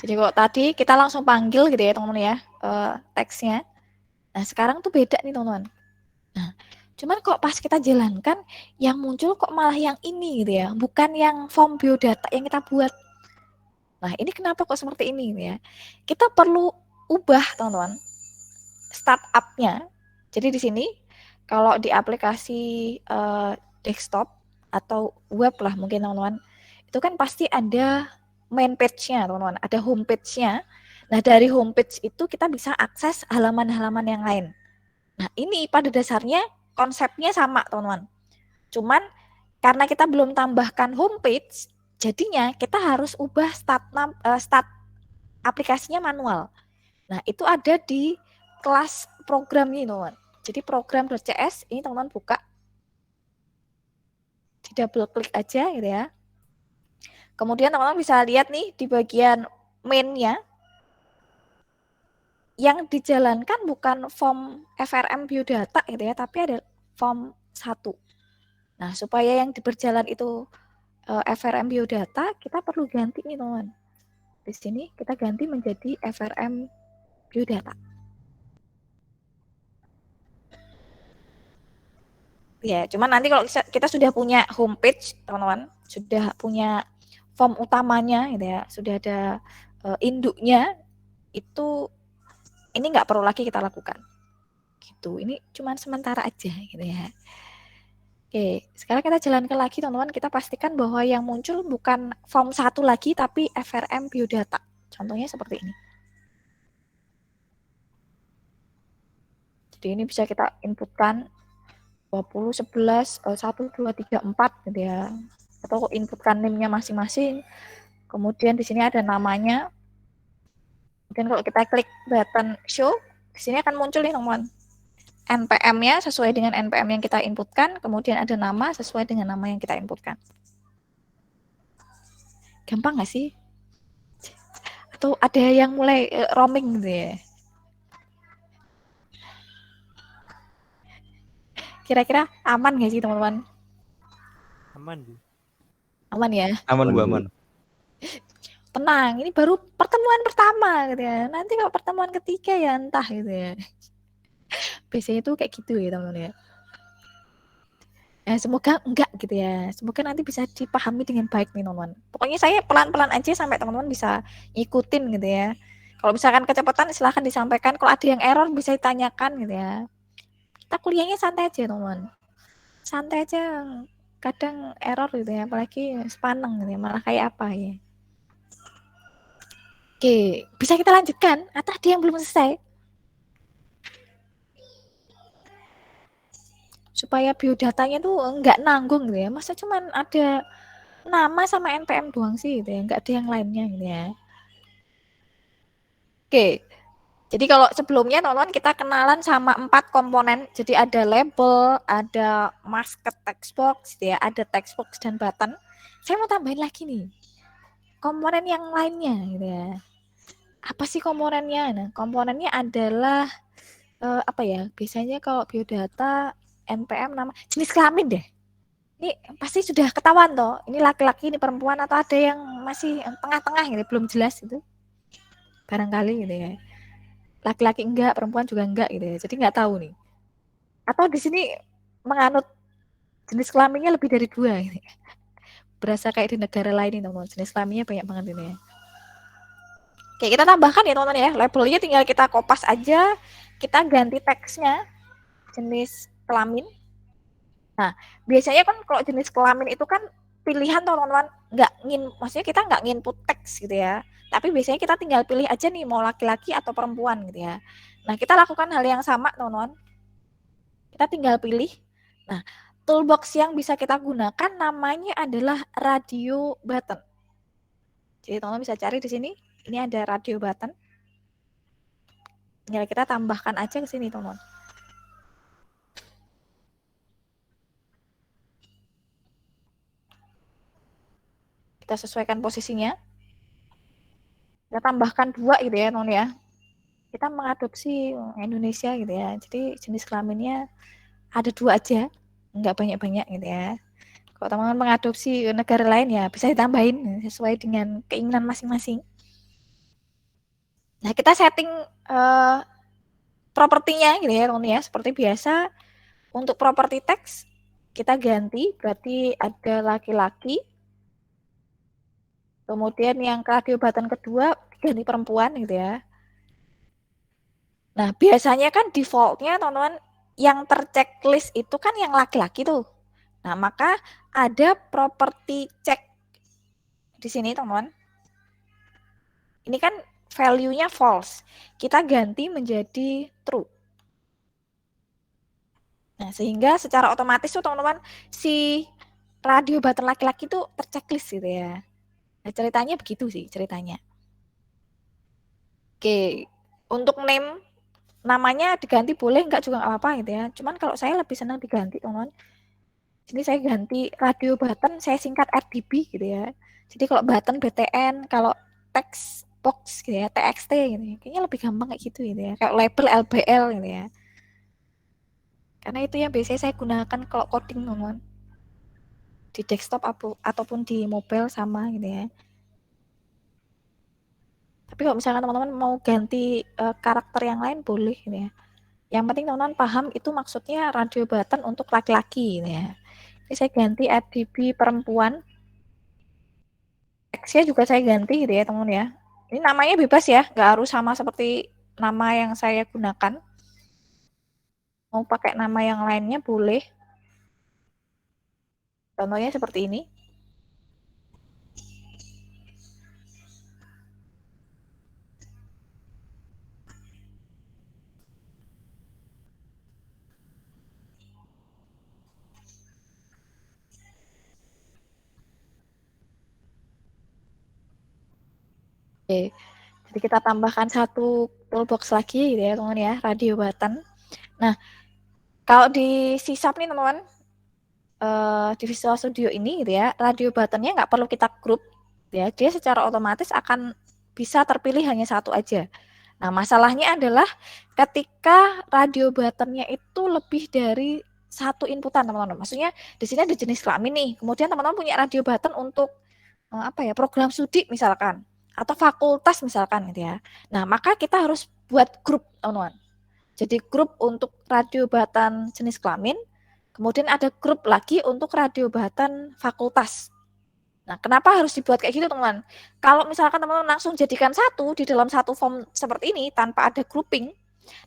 Jadi kok tadi kita langsung panggil gitu ya teman-teman ya, teksnya. Nah sekarang tuh beda nih teman-teman. Nah cuman kok pas kita jalankan yang muncul kok malah yang ini gitu ya, bukan yang form biodata yang kita buat. Nah ini kenapa kok seperti ini gitu ya. Kita perlu ubah teman-teman startup-nya. Jadi di sini kalau di aplikasi desktop atau web lah mungkin teman-teman, itu kan pasti ada main page-nya teman-teman, ada home page-nya. Nah dari home page itu kita bisa akses halaman-halaman yang lain. Nah ini pada dasarnya konsepnya sama teman-teman. Cuman karena kita belum tambahkan home page, jadinya kita harus ubah start aplikasinya manual. Nah itu ada di kelas program ini teman-teman. Jadi program.cs ini teman-teman buka, di double klik aja gitu ya. Kemudian teman-teman bisa lihat nih di bagian main-nya, yang dijalankan bukan form FRM biodata gitu ya, tapi ada form 1. Nah, supaya yang berjalan itu FRM biodata, kita perlu ganti nih teman-teman. Di sini kita ganti menjadi FRM biodata. Ya, cuman nanti kalau kita sudah punya homepage, teman-teman, sudah punya form utamanya gitu ya, sudah ada induknya, itu ini nggak perlu lagi kita lakukan. Gitu. Ini cuman sementara aja gitu ya. Oke, sekarang kita jalankan lagi teman-teman, kita pastikan bahwa yang muncul bukan form 1 lagi tapi FRM biodata. Contohnya seperti ini. Jadi ini bisa kita inputkan 20, 11, 1, 2, 3, 4 gitu ya. Atau inputkan name-nya masing-masing. Kemudian di sini ada namanya. Kemudian kalau kita klik button show, di sini akan muncul nih teman-teman. NPM-nya sesuai dengan NPM yang kita inputkan, kemudian ada nama sesuai dengan nama yang kita inputkan. Gampang nggak sih? Atau ada yang mulai roaming gitu ya? Kira-kira aman nggak sih teman-teman? Aman, Bu. Aman ya? Aman, Bu, aman. Tenang, ini baru pertemuan pertama gitu ya. Nanti kalau pertemuan ketiga ya entah gitu ya. Biasanya tuh kayak gitu ya teman-teman ya. Semoga enggak gitu ya. Semoga nanti bisa dipahami dengan baik nih teman-teman. Pokoknya saya pelan-pelan aja sampai teman-teman bisa ikutin gitu ya. Kalau misalkan kecepatan silahkan disampaikan. Kalau ada yang error bisa ditanyakan gitu ya. Kita kuliahnya santai aja teman-teman. Santai aja. Kadang error gitu ya. Apalagi sepaneng gitu ya. Malah kayak apa ya. Oke, bisa kita lanjutkan? Atau ada yang belum selesai? Supaya biodatanya tuh nggak nanggung gitu ya. Masa cuman ada nama sama NPM doang sih gitu ya. Nggak ada yang lainnya gitu ya. Oke, jadi kalau sebelumnya teman-teman kita kenalan sama 4 komponen. Jadi ada label, ada masket text box gitu ya, ada text box dan button. Saya mau tambahin lagi nih. Komponen yang lainnya gitu ya. Apa sih komponennya? Nah, komponennya adalah apa ya? Biasanya kalau biodata NPM nama jenis kelamin deh. Ini pasti sudah ketahuan toh. Ini laki-laki, ini perempuan atau ada yang masih tengah-tengah gitu, belum jelas gitu. Barangkali gitu ya. Laki-laki enggak, perempuan juga enggak gitu ya. Jadi enggak tahu nih. Atau di sini menganut jenis kelaminnya lebih dari 2 gitu ya. Berasa kayak di negara lain nih teman-teman. Jenis kelaminnya banyak banget ini ya. Oke, kita tambahkan ya teman-teman ya. Labelnya tinggal kita kopas aja. Kita ganti teksnya jenis kelamin. Nah, biasanya kan kalau jenis kelamin itu kan pilihan teman-teman, maksudnya kita nggak nginput teks gitu ya. Tapi biasanya kita tinggal pilih aja nih mau laki-laki atau perempuan gitu ya. Nah, kita lakukan hal yang sama teman-teman. Kita tinggal pilih. Nah, toolbox yang bisa kita gunakan namanya adalah radio button. Jadi teman-teman bisa cari di sini. Ini ada radio button. Tinggal kita tambahkan aja ke sini teman-teman. Kita sesuaikan posisinya. Kita tambahkan 2 gitu ya teman-teman ya. Kita mengadopsi Indonesia gitu ya. Jadi jenis kelaminnya ada 2 aja, nggak banyak-banyak gitu ya. Kalau teman-teman mengadopsi negara lain ya bisa ditambahin sesuai dengan keinginan masing-masing. Nah, kita setting propertinya gitu ya teman-teman ya. Seperti biasa untuk properti teks kita ganti, berarti ada laki-laki. Kemudian yang radio button kedua ganti perempuan gitu ya. Nah, biasanya kan defaultnya teman-teman yang terchecklist itu kan yang laki-laki tuh. Nah, maka ada property check di sini teman-teman. Ini kan value-nya false. Kita ganti menjadi true. Nah, sehingga secara otomatis tuh teman-teman si radio button laki-laki tuh terchecklist gitu ya. Nah, ceritanya begitu sih ceritanya. Oke, untuk name namanya diganti boleh enggak juga enggak apa-apa gitu ya. Cuman kalau saya lebih senang diganti teman-teman. Ini saya ganti radio button, saya singkat RDB gitu ya. Jadi kalau button BTN, kalau text box gitu ya, TXT gitu ya. Kayaknya lebih gampang kayak gitu gitu ya. Kayak label LBL gitu ya. Karena itu yang biasanya saya gunakan kalau coding teman-teman. Di desktop ataupun di mobile sama gitu ya. Tapi kalau misalkan teman-teman mau ganti karakter yang lain boleh gitu ya. Yang penting teman-teman paham itu maksudnya radio button untuk laki-laki gitu ya. Ini saya ganti RDB perempuan. Teksnya juga saya ganti gitu ya teman-teman ya. Ini namanya bebas ya, nggak harus sama seperti nama yang saya gunakan. Mau pakai nama yang lainnya boleh. Contohnya seperti ini. Oke. Jadi kita tambahkan satu toolbox lagi gitu ya teman-teman ya, radio button. Nah, kalau di sisap nih teman-teman, di Visual Studio ini gitu ya, radio buttonnya nggak perlu kita group ya, dia secara otomatis akan bisa terpilih hanya satu aja. Nah, masalahnya adalah ketika radio buttonnya itu lebih dari satu inputan teman-teman. Maksudnya di sini ada jenis kelamin nih, kemudian teman-teman punya radio button untuk program studi misalkan atau fakultas misalkan gitu ya. Nah, maka kita harus buat grup teman-teman. Jadi grup untuk radio button jenis kelamin, kemudian ada grup lagi untuk radio button fakultas. Nah, kenapa harus dibuat kayak gitu teman-teman? Kalau misalkan teman-teman langsung jadikan satu di dalam satu form seperti ini tanpa ada grouping,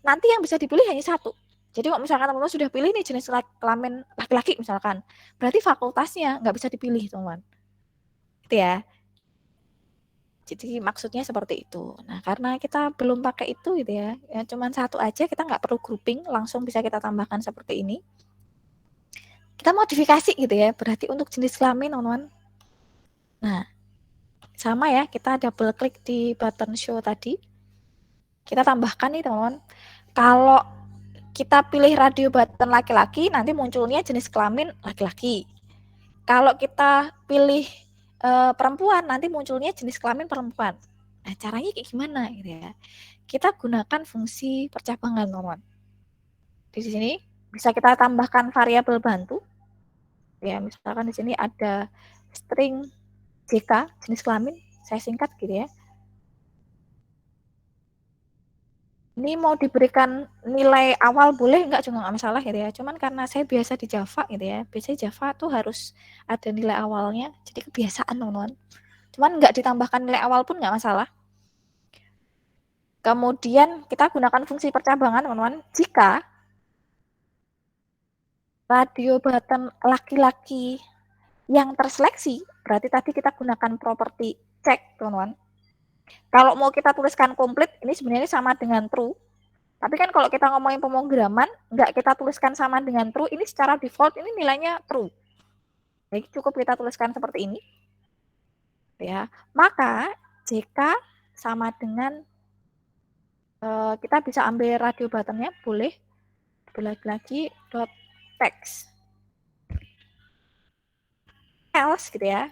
nanti yang bisa dipilih hanya satu. Jadi kalau misalkan teman-teman sudah pilih nih jenis kelamin laki-laki misalkan, berarti fakultasnya nggak bisa dipilih teman-teman. Gitu ya. Jadi maksudnya seperti itu. Nah, karena kita belum pakai itu gitu ya, cuma satu aja, kita nggak perlu grouping, langsung bisa kita tambahkan seperti ini. Kita modifikasi gitu ya, berarti untuk jenis kelamin teman-teman. Nah, sama ya, kita double klik di button show tadi. Kita tambahkan nih teman-teman, kalau kita pilih radio button laki-laki, nanti munculnya jenis kelamin laki-laki. Kalau kita pilih perempuan, nanti munculnya jenis kelamin perempuan. Nah, caranya kayak gimana gitu ya? Kita gunakan fungsi percabangan, teman-teman. Di sini bisa kita tambahkan variabel bantu. Ya, misalkan di sini ada string JK, jenis kelamin, saya singkat gitu ya. Ini mau diberikan nilai awal boleh nggak, juga nggak masalah gitu ya. Cuman karena saya biasa di Java gitu ya, biasanya Java tuh harus ada nilai awalnya, jadi kebiasaan teman-teman. Cuman nggak ditambahkan nilai awal pun nggak masalah. Kemudian kita gunakan fungsi percabangan teman-teman. Jika radio button laki-laki yang terseleksi, berarti tadi kita gunakan properti check teman-teman. Kalau mau kita tuliskan komplit, ini sebenarnya sama dengan true. Tapi kan kalau kita ngomongin pemrograman, nggak kita tuliskan sama dengan true, ini secara default ini nilainya true. Jadi cukup kita tuliskan seperti ini. Ya, maka jika sama dengan kita bisa ambil radio buttonnya, boleh lagi dot text else gitu ya.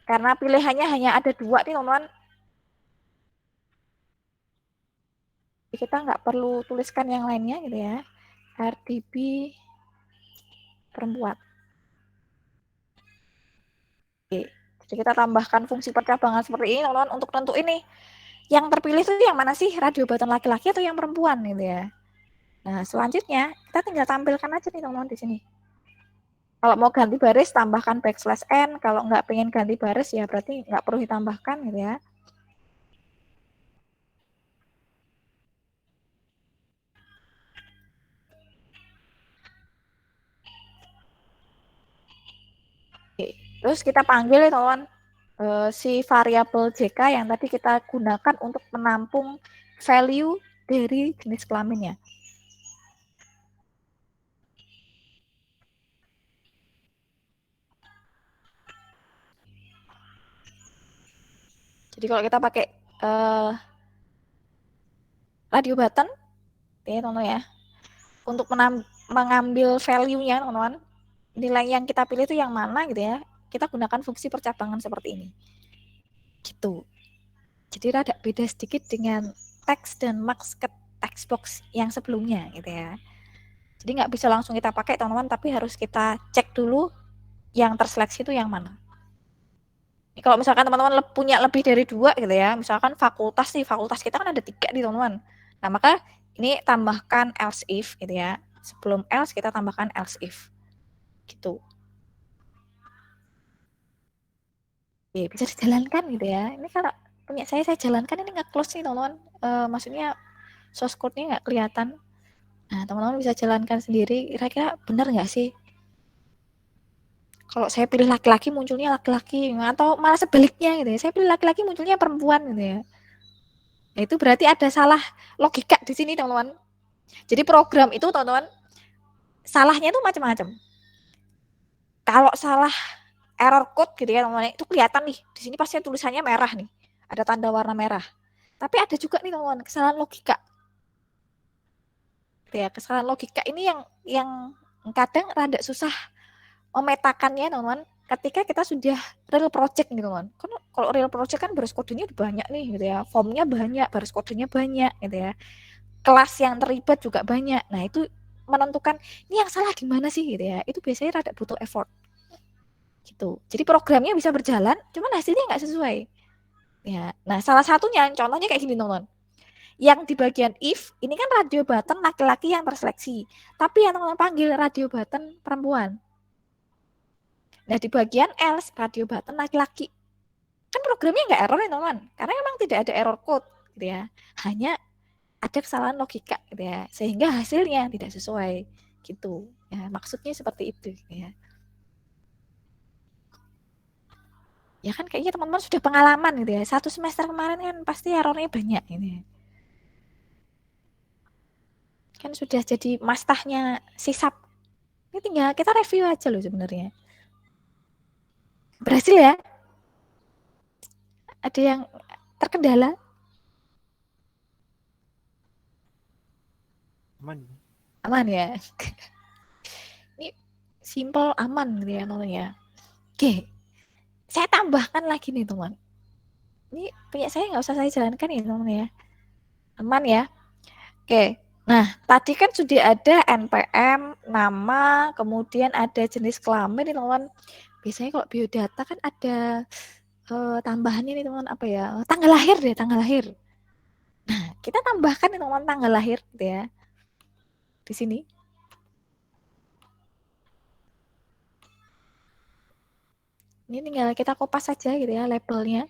Karena pilihannya hanya ada dua nih teman-teman. Kita nggak perlu tuliskan yang lainnya gitu ya. RDB perempuan. Oke. Jadi kita tambahkan fungsi percabangan seperti ini teman-teman untuk tentu ini. Yang terpilih itu yang mana sih? Radio button laki-laki atau yang perempuan gitu ya. Nah, selanjutnya kita tinggal tampilkan aja nih teman-teman di sini. Kalau mau ganti baris tambahkan \n. Kalau nggak pengen ganti baris ya berarti nggak perlu ditambahkan gitu ya. Terus kita panggil ya teman-teman si variabel JK yang tadi kita gunakan untuk menampung value dari jenis kelaminnya. Jadi kalau kita pakai radio button, ya teman-teman ya, untuk mengambil value-nya teman-teman, nilai yang kita pilih itu yang mana gitu ya, kita gunakan fungsi percabangan seperti ini. Gitu. Jadi rada beda sedikit dengan teks dan markup text box yang sebelumnya gitu ya. Jadi nggak bisa langsung kita pakai teman-teman, tapi harus kita cek dulu yang terseleksi itu yang mana. Kalau misalkan teman-teman punya lebih dari dua gitu ya, misalkan fakultas nih, fakultas kita kan ada 3 nih teman-teman. Nah maka ini tambahkan else if gitu ya. Sebelum else kita tambahkan else if. Gitu. Oke, bisa dijalankan gitu ya. Ini kalau punya saya jalankan ini nggak close nih teman-teman. Maksudnya source code-nya nggak kelihatan. Nah teman-teman bisa jalankan sendiri. Kira-kira benar nggak sih? Kalau saya pilih laki-laki munculnya laki-laki, atau malah sebaliknya gitu ya. Saya pilih laki-laki munculnya perempuan gitu ya. Nah, itu berarti ada salah logika di sini teman-teman. Jadi program itu teman-teman salahnya itu macam-macam. Kalau salah error code gitu ya teman-teman, itu kelihatan nih. Di sini pasti tulisannya merah nih. ada tanda warna merah. Tapi ada juga nih teman-teman kesalahan logika. Ya, kesalahan logika ini yang kadang rada susah memetakannya teman-teman ketika kita sudah real project nih teman-teman. Kan kalau real project kan baris kodenya banyak nih gitu ya, formnya banyak, baris kodenya banyak gitu ya, kelas yang terlibat juga banyak. Nah itu menentukan ini yang salah di mana sih gitu ya, itu biasanya rada butuh effort gitu. Jadi programnya bisa berjalan, cuman hasilnya nggak sesuai. Ya, nah salah satunya contohnya kayak gini teman-teman. Yang di bagian if ini kan radio button laki-laki yang terseleksi, tapi yang teman-teman panggil radio button perempuan. Nah di bagian else radio button laki-laki, kan programnya nggak error ya teman-teman, karena memang tidak ada error code gitu ya, hanya ada kesalahan logika gitu ya, sehingga hasilnya tidak sesuai gitu ya, maksudnya seperti itu gitu ya. Ya kan kayaknya teman-teman sudah pengalaman gitu ya, 1 semester kemarin kan pasti errornya banyak ini. Kan sudah jadi mastahnya sisap. Ini tinggal kita review aja loh sebenarnya. Berhasil ya? Ada yang terkendala? Aman. Aman ya? Ini simple aman gitu ya namanya. Oke, saya tambahkan lagi nih teman. Ini punya saya nggak usah saya jalankan ya teman ya. Aman ya? Oke. Nah, tadi kan sudah ada NPM, nama, kemudian ada jenis kelamin nih teman. Biasanya kalau biodata kan ada tambahan ini teman apa ya? Tanggal lahir deh, tanggal lahir. Nah, kita tambahkan nih teman tanggal lahir gitu ya. Di sini. Ini tinggal kita kopas saja gitu ya labelnya.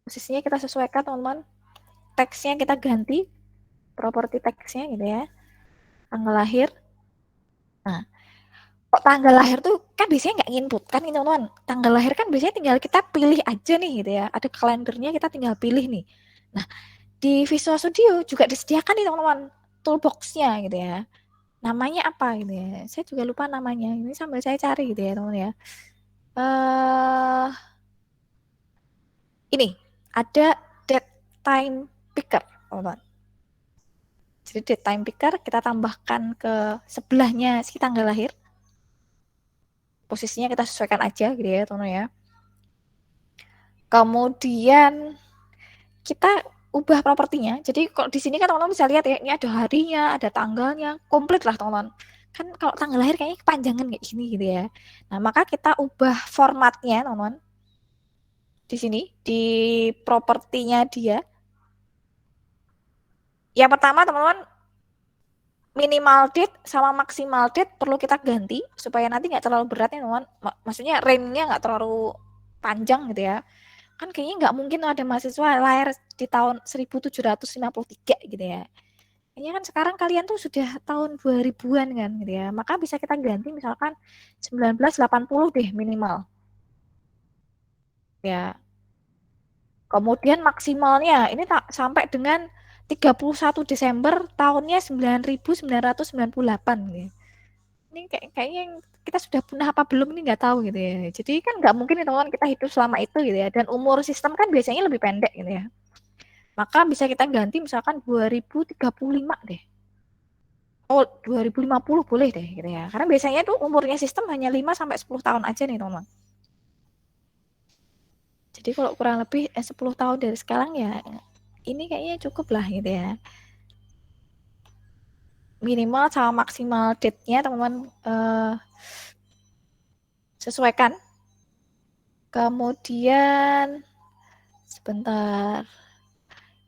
Posisinya kita sesuaikan teman-teman. Teksnya kita ganti. Properti teksnya gitu ya. Tanggal lahir. Nah, kok tanggal lahir tuh kan biasanya nggak input kan ini teman-teman. Tanggal lahir kan biasanya tinggal kita pilih aja nih gitu ya. Ada kalendernya kita tinggal pilih nih. Nah, di Visual Studio juga disediakan nih teman-teman toolbox-nya gitu ya. Namanya apa gitu ya. Saya juga lupa namanya. Ini sambil saya cari gitu ya teman-teman ya. Ini ada date time picker teman-teman. Jadi date time picker kita tambahkan ke sebelahnya si tanggal lahir. Posisinya kita sesuaikan aja gitu ya teman-teman ya. Kemudian kita ubah propertinya. Jadi kalau di sini kan teman-teman bisa lihat ya, ini ada harinya, ada tanggalnya, komplit lah teman-teman. Kan kalau tanggal lahir kayaknya kepanjangan kayak gini gitu ya. Nah, maka kita ubah formatnya teman-teman. Di sini di propertinya dia. Yang pertama teman-teman minimal date sama maksimal date perlu kita ganti supaya nanti nggak terlalu berat ya teman-teman. Maksudnya range-nya nggak terlalu panjang gitu ya. Kan kayaknya nggak mungkin ada mahasiswa lahir di tahun 1753 gitu ya. Kayaknya kan sekarang kalian tuh sudah tahun 2000-an kan gitu ya. Maka bisa kita ganti misalkan 1980 deh minimal. Ya. Kemudian maksimalnya ini tak sampai dengan 31 Desember tahunnya 9998 gitu. Ini kayaknya kita sudah punah apa belum ini nggak tahu gitu ya. Jadi kan nggak mungkin teman-teman kita hidup selama itu gitu ya. Dan umur sistem kan biasanya lebih pendek gitu ya. Maka bisa kita ganti misalkan 2035 deh. Oh, 2050 boleh deh gitu ya. Karena biasanya tuh umurnya sistem hanya 5 sampai 10 tahun aja nih, teman-teman. Jadi kalau kurang lebih 10 tahun dari sekarang ya ini kayaknya cukup lah gitu ya. Minimal sama maksimal date-nya teman-teman sesuaikan. Kemudian sebentar.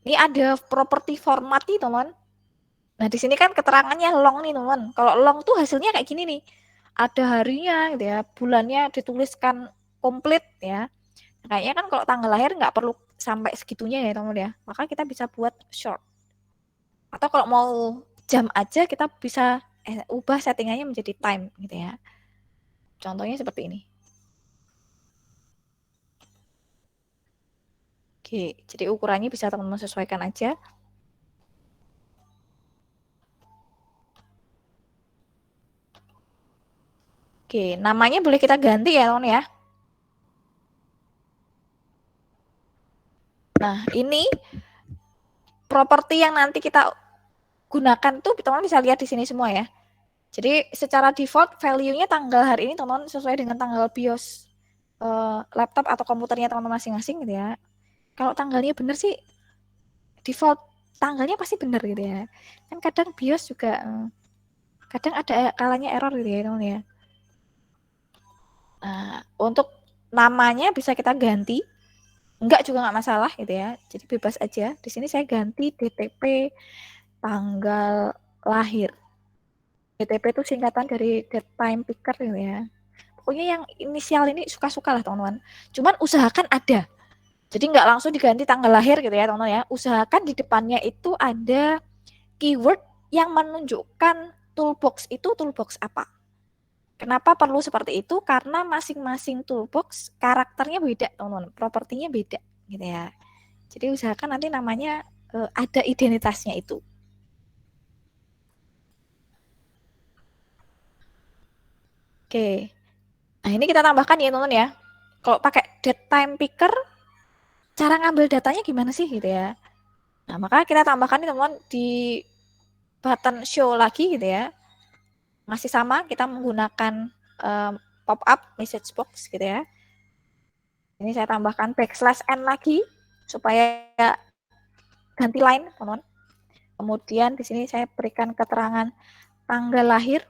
Ini ada properti format nih, teman. Nah, di sini kan keterangannya long nih, teman. Kalau long tuh hasilnya kayak gini nih. Ada harinya gitu ya, bulannya dituliskan komplit ya. Kayaknya kan kalau tanggal lahir nggak perlu sampai segitunya ya, teman ya. Maka kita bisa buat short. Atau kalau mau jam aja kita bisa ubah settingannya menjadi time gitu ya. Contohnya seperti ini. Oke, jadi ukurannya bisa teman-teman sesuaikan aja. Oke, namanya boleh kita ganti ya teman ya. Nah, ini properti yang nanti kita gunakan tuh teman-teman bisa lihat di sini semua ya. Jadi secara default value-nya tanggal hari ini teman-teman sesuai dengan tanggal BIOS laptop atau komputernya teman-teman masing-masing gitu ya. Kalau tanggalnya benar sih default tanggalnya pasti benar gitu ya. Kan kadang BIOS juga kadang ada kalanya error gitu ya teman-teman ya. Nah, untuk namanya bisa kita ganti. Enggak juga nggak masalah gitu ya. Jadi bebas aja. Di sini saya ganti DTP tanggal lahir. DTP itu singkatan dari date time picker gitu ya. Pokoknya yang inisial ini suka-suka lah teman-teman. Cuman usahakan ada. Jadi nggak langsung diganti tanggal lahir gitu ya teman-teman ya. Usahakan di depannya itu ada keyword yang menunjukkan toolbox itu toolbox apa. Kenapa perlu seperti itu? Karena masing-masing toolbox karakternya beda teman-teman. Propertinya beda gitu ya. Jadi usahakan nanti namanya ada identitasnya itu. Oke. Nah, ini kita tambahkan ya, teman-teman ya. Kalau pakai date time picker, cara ngambil datanya gimana sih gitu ya. Nah, maka kita tambahkan nih teman-teman di button show lagi gitu ya. Masih sama, kita menggunakan pop-up message box gitu ya. Ini saya tambahkan \n lagi supaya ganti line, teman-teman. Kemudian di sini saya berikan keterangan tanggal lahir.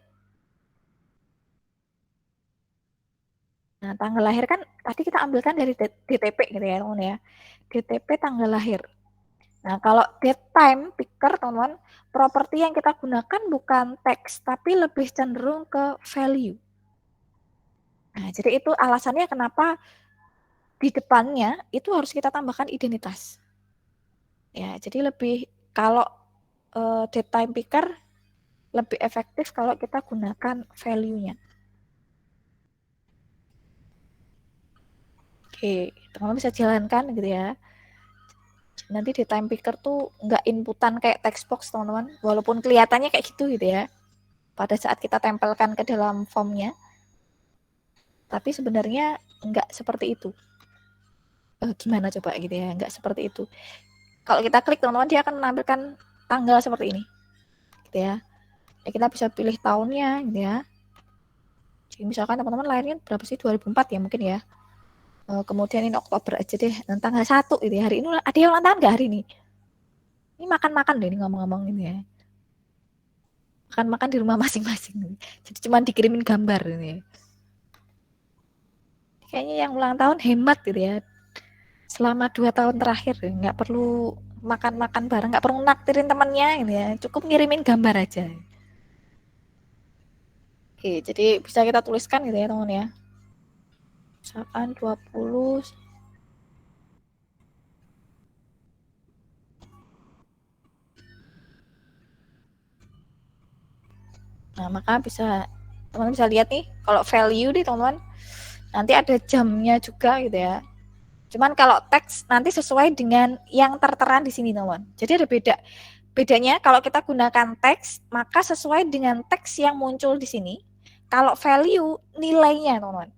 Nah, tanggal lahir kan tadi kita ambilkan dari DTP gitu ya, teman-teman ya. DTP tanggal lahir. Nah, kalau date time picker, teman-teman, properti yang kita gunakan bukan teks, tapi lebih cenderung ke value. Nah, jadi itu alasannya kenapa di depannya itu harus kita tambahkan identitas. Ya, jadi lebih kalau date time picker lebih efektif kalau kita gunakan value-nya. Oke, teman-teman bisa jalankan gitu ya. Nanti di time picker tuh nggak inputan kayak text box teman-teman, walaupun kelihatannya kayak gitu ya. Pada saat kita tempelkan ke dalam formnya, tapi sebenarnya nggak seperti itu. Gimana coba gitu ya, nggak seperti itu. Kalau kita klik teman-teman, dia akan menampilkan tanggal seperti ini, gitu ya. Kita bisa pilih tahunnya, gitu ya. Jadi misalkan teman-teman lahirnya berapa sih, 2004 ya mungkin ya. Kemudian ini Oktober aja deh, dan tanggal 1 gitu ya. Hari ini ada yang ulang tahun nggak hari ini? Ini makan-makan deh ini ngomong-ngomong ini ya. Makan-makan di rumah masing-masing. Jadi cuma dikirimin gambar ini ya. Kayaknya yang ulang tahun hemat gitu ya. Selama 2 tahun terakhir nggak perlu makan-makan bareng, nggak perlu naktirin temannya gitu ya. Cukup ngirimin gambar aja. Oke, jadi bisa kita tuliskan gitu ya teman ya. Misalkan 20 Nah, maka teman-teman bisa lihat nih, kalau value nih teman-teman, nanti ada jamnya juga gitu ya. Cuman kalau teks nanti sesuai dengan yang tertera di sini teman-teman. Jadi ada bedanya kalau kita gunakan teks, maka sesuai dengan teks yang muncul di sini. Kalau value nilainya teman-teman.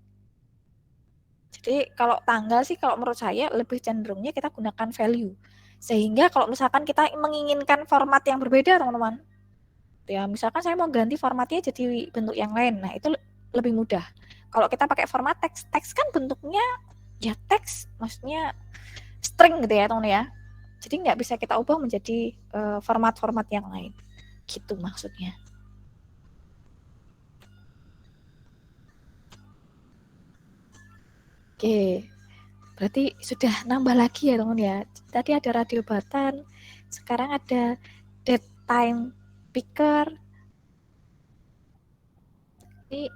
Jadi kalau tanggal sih kalau menurut saya lebih cenderungnya kita gunakan value. Sehingga kalau misalkan kita menginginkan format yang berbeda teman-teman, ya misalkan saya mau ganti formatnya jadi bentuk yang lain, nah itu lebih mudah. Kalau kita pakai format teks, teks kan bentuknya ya teks, maksudnya string gitu ya teman ya. Jadi nggak bisa kita ubah menjadi format-format yang lain, gitu maksudnya. Oke, berarti sudah nambah lagi ya teman ya. Tadi ada radio button, sekarang ada date time picker. Ini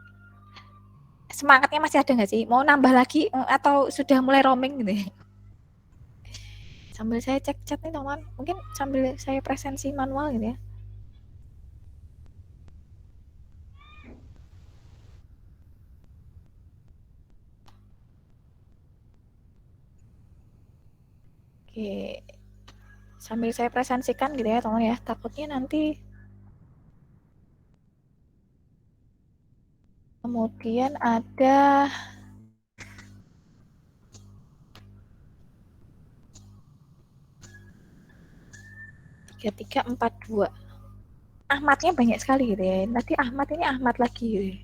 semangatnya masih ada nggak sih? Mau nambah lagi atau sudah mulai roaming gitu ya? Sambil saya cek chat nih teman, mungkin sambil saya presensi manual gitu ya. Oke, sambil saya presensikan gitu ya teman ya. Takutnya nanti kemudian ada 3342. Ahmadnya banyak sekali gitu ya. Nanti Ahmad ini Ahmad lagi gitu ya.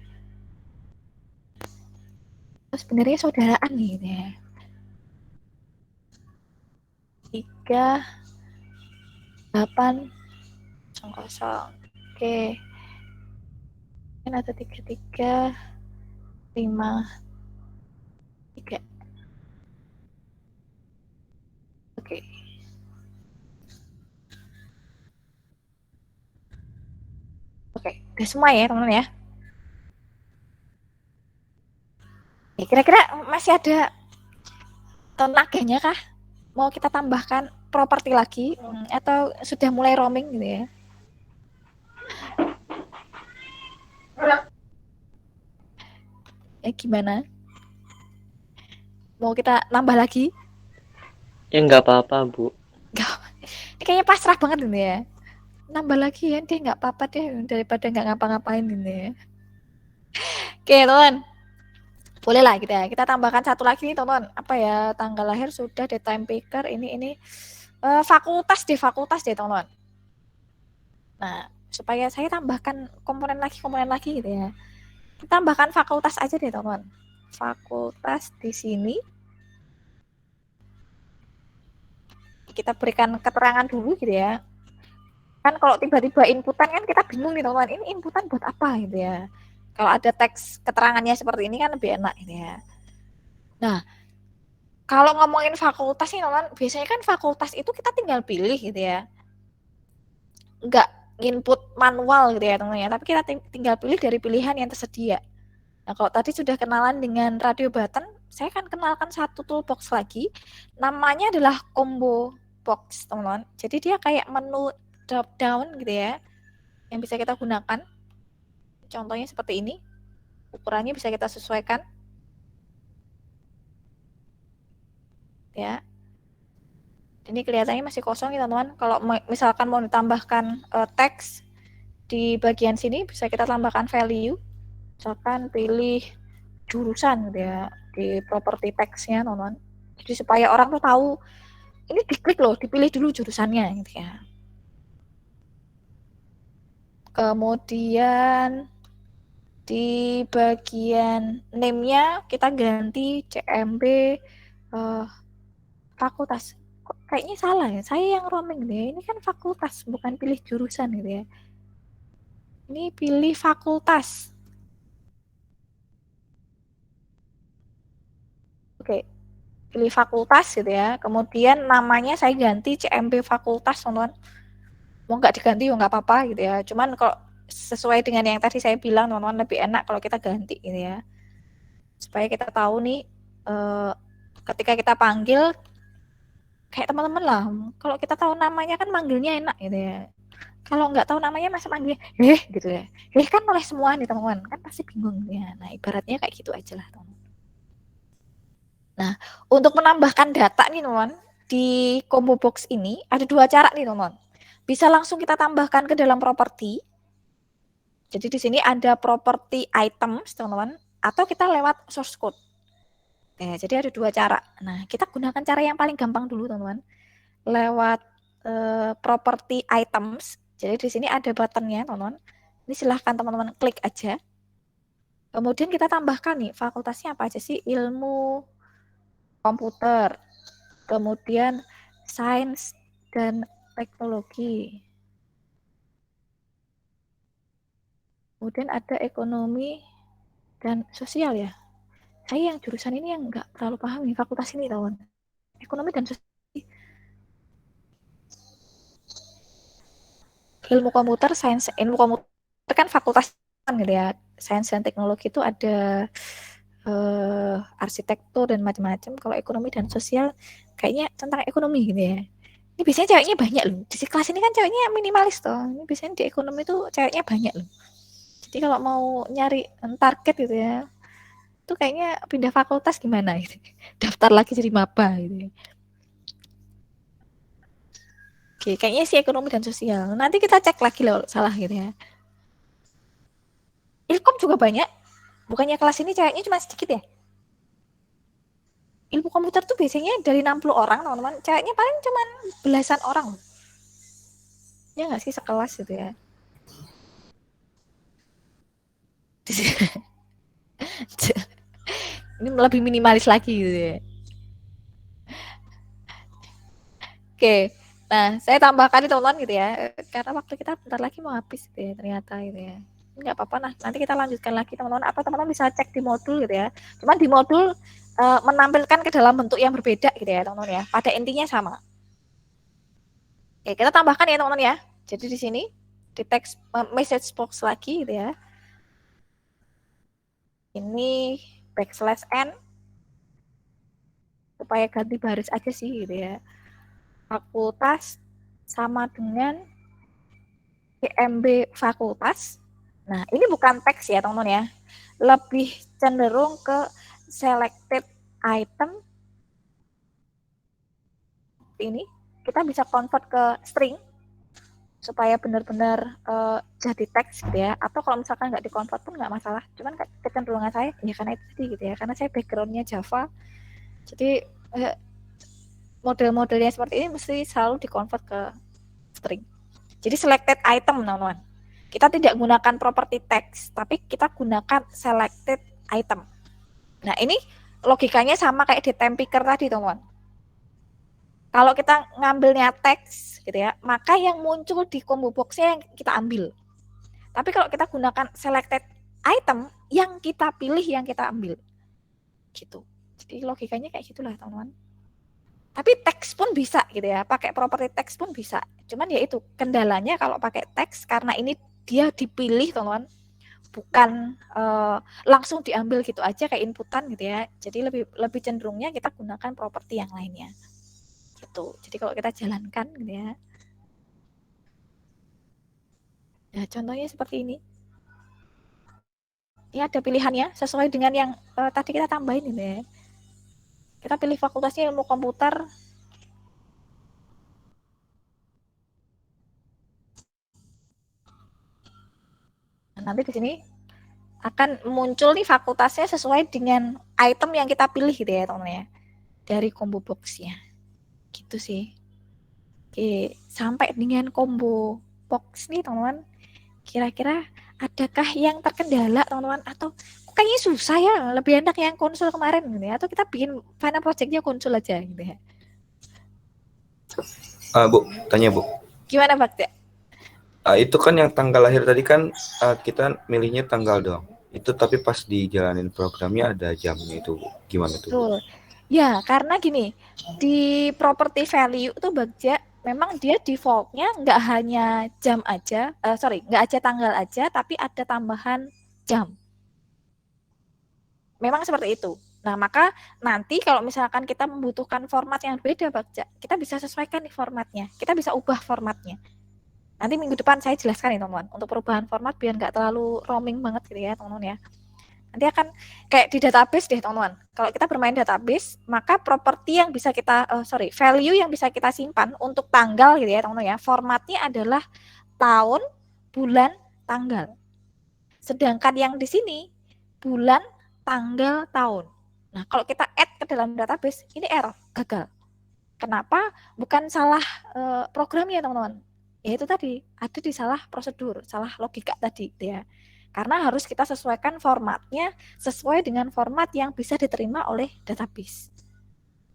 Terus sebenarnya saudaraan nih gitu ya. 3800. Oke. Ini ada 3353. Oke. Oke, udah semua ya teman-teman ya. Ya, kira-kira masih ada tenaganya kah? Mau kita tambahkan properti lagi atau sudah mulai roaming gitu ya? Gimana? Mau kita nambah lagi? Ya nggak apa-apa, Bu. Ini kayaknya pasrah banget ini ya. Nambah lagi ya, dia nggak apa-apa deh daripada nggak ngapa-ngapain ini ya. Oke teman, boleh lah kita tambahkan satu lagi nih teman. Apa ya, tanggal lahir sudah, daytime picker ini fakultas deh teman. Nah, supaya saya tambahkan komponen lagi gitu ya. Kita tambahkan fakultas aja deh teman. Fakultas di sini kita berikan keterangan dulu gitu ya. Kan kalau tiba-tiba inputan kan kita bingung nih teman, ini inputan buat apa gitu ya. Kalau ada teks keterangannya seperti ini kan lebih enak gitu ya. Nah, kalau ngomongin fakultas nih teman, biasanya kan fakultas itu kita tinggal pilih gitu ya. Enggak input manual gitu ya teman ya, tapi kita tinggal pilih dari pilihan yang tersedia. Nah, kalau tadi sudah kenalan dengan radio button, saya akan kenalkan satu toolbox lagi. Namanya adalah combo box, teman-teman. Jadi dia kayak menu drop down gitu ya, yang bisa kita gunakan. Contohnya seperti ini. Ukurannya bisa kita sesuaikan. Ya. Ini kelihatannya masih kosong ya, teman-teman. Kalau misalkan mau ditambahkan teks di bagian sini, bisa kita tambahkan value. Misalkan pilih jurusan gitu ya di properti teksnya, teman-teman. Jadi supaya orang tuh tahu ini diklik loh, dipilih dulu jurusannya gitu ya. Kemudian di bagian name-nya kita ganti CMB fakultas. Kok kayaknya salah ya? Saya yang roaming deh. Ini kan fakultas, bukan pilih jurusan gitu ya. Ini pilih fakultas. Oke, pilih fakultas gitu ya. Kemudian namanya saya ganti CMB fakultas, teman-teman. Mau nggak diganti ya nggak apa-apa gitu ya. Cuman kalau sesuai dengan yang tadi saya bilang, teman-teman, lebih enak kalau kita ganti gitu ya. Supaya kita tahu nih ketika kita panggil kayak teman-teman lah. Kalau kita tahu namanya kan manggilnya enak gitu ya. Kalau nggak tahu namanya masa manggilnya gitu ya. Kan oleh semua nih teman-teman, kan pasti bingung ya. Nah, ibaratnya kayak gitu aja lah, teman-teman. Nah, untuk menambahkan data nih teman-teman, di combo box ini ada dua cara nih teman-teman. Bisa langsung kita tambahkan ke dalam properti. Jadi di sini ada property items teman-teman, atau kita lewat source code. Ya, jadi ada dua cara. Nah, kita gunakan cara yang paling gampang dulu teman-teman. Lewat property items. Jadi di sini ada buttonnya teman-teman. Ini silahkan teman-teman klik aja. Kemudian kita tambahkan nih fakultasnya apa aja sih? Ilmu komputer, kemudian sains dan teknologi. Kemudian ada ekonomi dan sosial ya. Saya yang jurusan ini yang nggak terlalu paham nih fakultas ini teman. Ekonomi dan sosial. Ilmu komputer, sains, ilmu komputer kan fakultas gitu ya. Sains dan teknologi itu ada arsitektur dan macam-macam. Kalau ekonomi dan sosial kayaknya tentang ekonomi gitu ya. Ini biasanya ceweknya banyak loh. Di kelas ini kan ceweknya minimalis toh. Ini biasanya di ekonomi tuh ceweknya banyak loh. Jadi kalau mau nyari target gitu ya, itu kayaknya pindah fakultas gimana gitu. Daftar lagi jadi maba gitu ya. Oke, kayaknya sih ekonomi dan sosial. Nanti kita cek lagi loh salah gitu ya. Ilkom juga banyak. Bukannya kelas ini ceweknya cuma sedikit ya? Ilmu komputer tuh biasanya dari 60 orang, teman-teman. Ceweknya paling cuma belasan orang. Ya nggak sih sekelas gitu ya. Ini lebih minimalis lagi gitu ya. Oke, nah saya tambahkan nih teman-teman gitu ya, karena waktu kita bentar lagi mau habis gitu ya ternyata gitu ya. Nggak apa-apa, nah nanti kita lanjutkan lagi teman-teman, apa teman-teman bisa cek di modul gitu ya. Cuman di modul menampilkan ke dalam bentuk yang berbeda gitu ya teman-teman ya, pada intinya sama. Oke, kita tambahkan ya teman-teman ya. Jadi di sini di teks message box lagi gitu ya. Ini \n supaya ganti baris aja sih gitu ya. Fakultas sama dengan PMB fakultas. Nah, ini bukan teks ya teman-teman ya. Lebih cenderung ke selected item. Ini kita bisa convert ke string supaya benar-benar jadi teks gitu ya. Atau kalau misalkan nggak di-convert pun nggak masalah. Cuman kecenderungan saya ya karena itu tadi gitu ya. Karena saya backgroundnya Java. Jadi model-modelnya seperti ini mesti selalu di-convert ke string. Jadi selected item teman-teman. Kita tidak gunakan property text, tapi kita gunakan selected item. Nah ini logikanya sama kayak di time picker tadi teman-teman. Kalau kita ngambilnya teks gitu ya, maka yang muncul di combo box-nya yang kita ambil. Tapi kalau kita gunakan selected item, yang kita pilih yang kita ambil. Gitu. Jadi logikanya kayak gitulah teman-teman. Tapi teks pun bisa gitu ya, pakai property teks pun bisa. Cuman ya itu kendalanya kalau pakai teks karena ini dia dipilih teman-teman, bukan langsung diambil gitu aja kayak inputan gitu ya. Jadi lebih cenderungnya kita gunakan properti yang lainnya. Gitu. Jadi kalau kita jalankan gitu ya. Ya contohnya seperti ini. Ini ada pilihannya sesuai dengan yang tadi kita tambahin gitu ya. Kita pilih fakultasnya ilmu komputer. Nah, nanti di sini akan muncul nih fakultasnya sesuai dengan item yang kita pilih gitu ya teman-teman ya. Dari combo box-nya. Gitu sih. Oke, sampai dengan combo box nih teman-teman. Kira-kira adakah yang terkendala teman-teman atau kayaknya susah ya, lebih enak yang konsul kemarin gitu ya, atau kita bikin final project-nya konsul aja gitu ya. Bu, tanya Bu. Gimana Pak? Itu kan yang tanggal lahir tadi kan kita milihnya tanggal doang. Itu tapi pas dijalanin programnya ada jamnya itu. Gimana tuh? Betul. Ya, karena gini, di property value itu Bagja memang dia defaultnya nggak hanya jam aja, nggak aja tanggal aja, tapi ada tambahan jam. Memang seperti itu. Nah, maka nanti kalau misalkan kita membutuhkan format yang beda, Bagja, kita bisa sesuaikan nih formatnya. Kita bisa ubah formatnya. Nanti minggu depan saya jelaskan nih, teman-teman. Untuk perubahan format biar nggak terlalu roaming banget gitu ya, teman-teman ya. Nanti akan kayak di database deh, teman-teman. Kalau kita bermain database, maka properti yang bisa kita, value yang bisa kita simpan untuk tanggal gitu ya, teman-teman ya. Formatnya adalah tahun, bulan, tanggal. Sedangkan yang di sini, bulan, tanggal, tahun. Nah, kalau kita add ke dalam database, ini error, gagal. Kenapa? Bukan salah programnya, teman-teman. Ya itu tadi, ada di salah prosedur, salah logika tadi ya. Karena harus kita sesuaikan formatnya sesuai dengan format yang bisa diterima oleh database.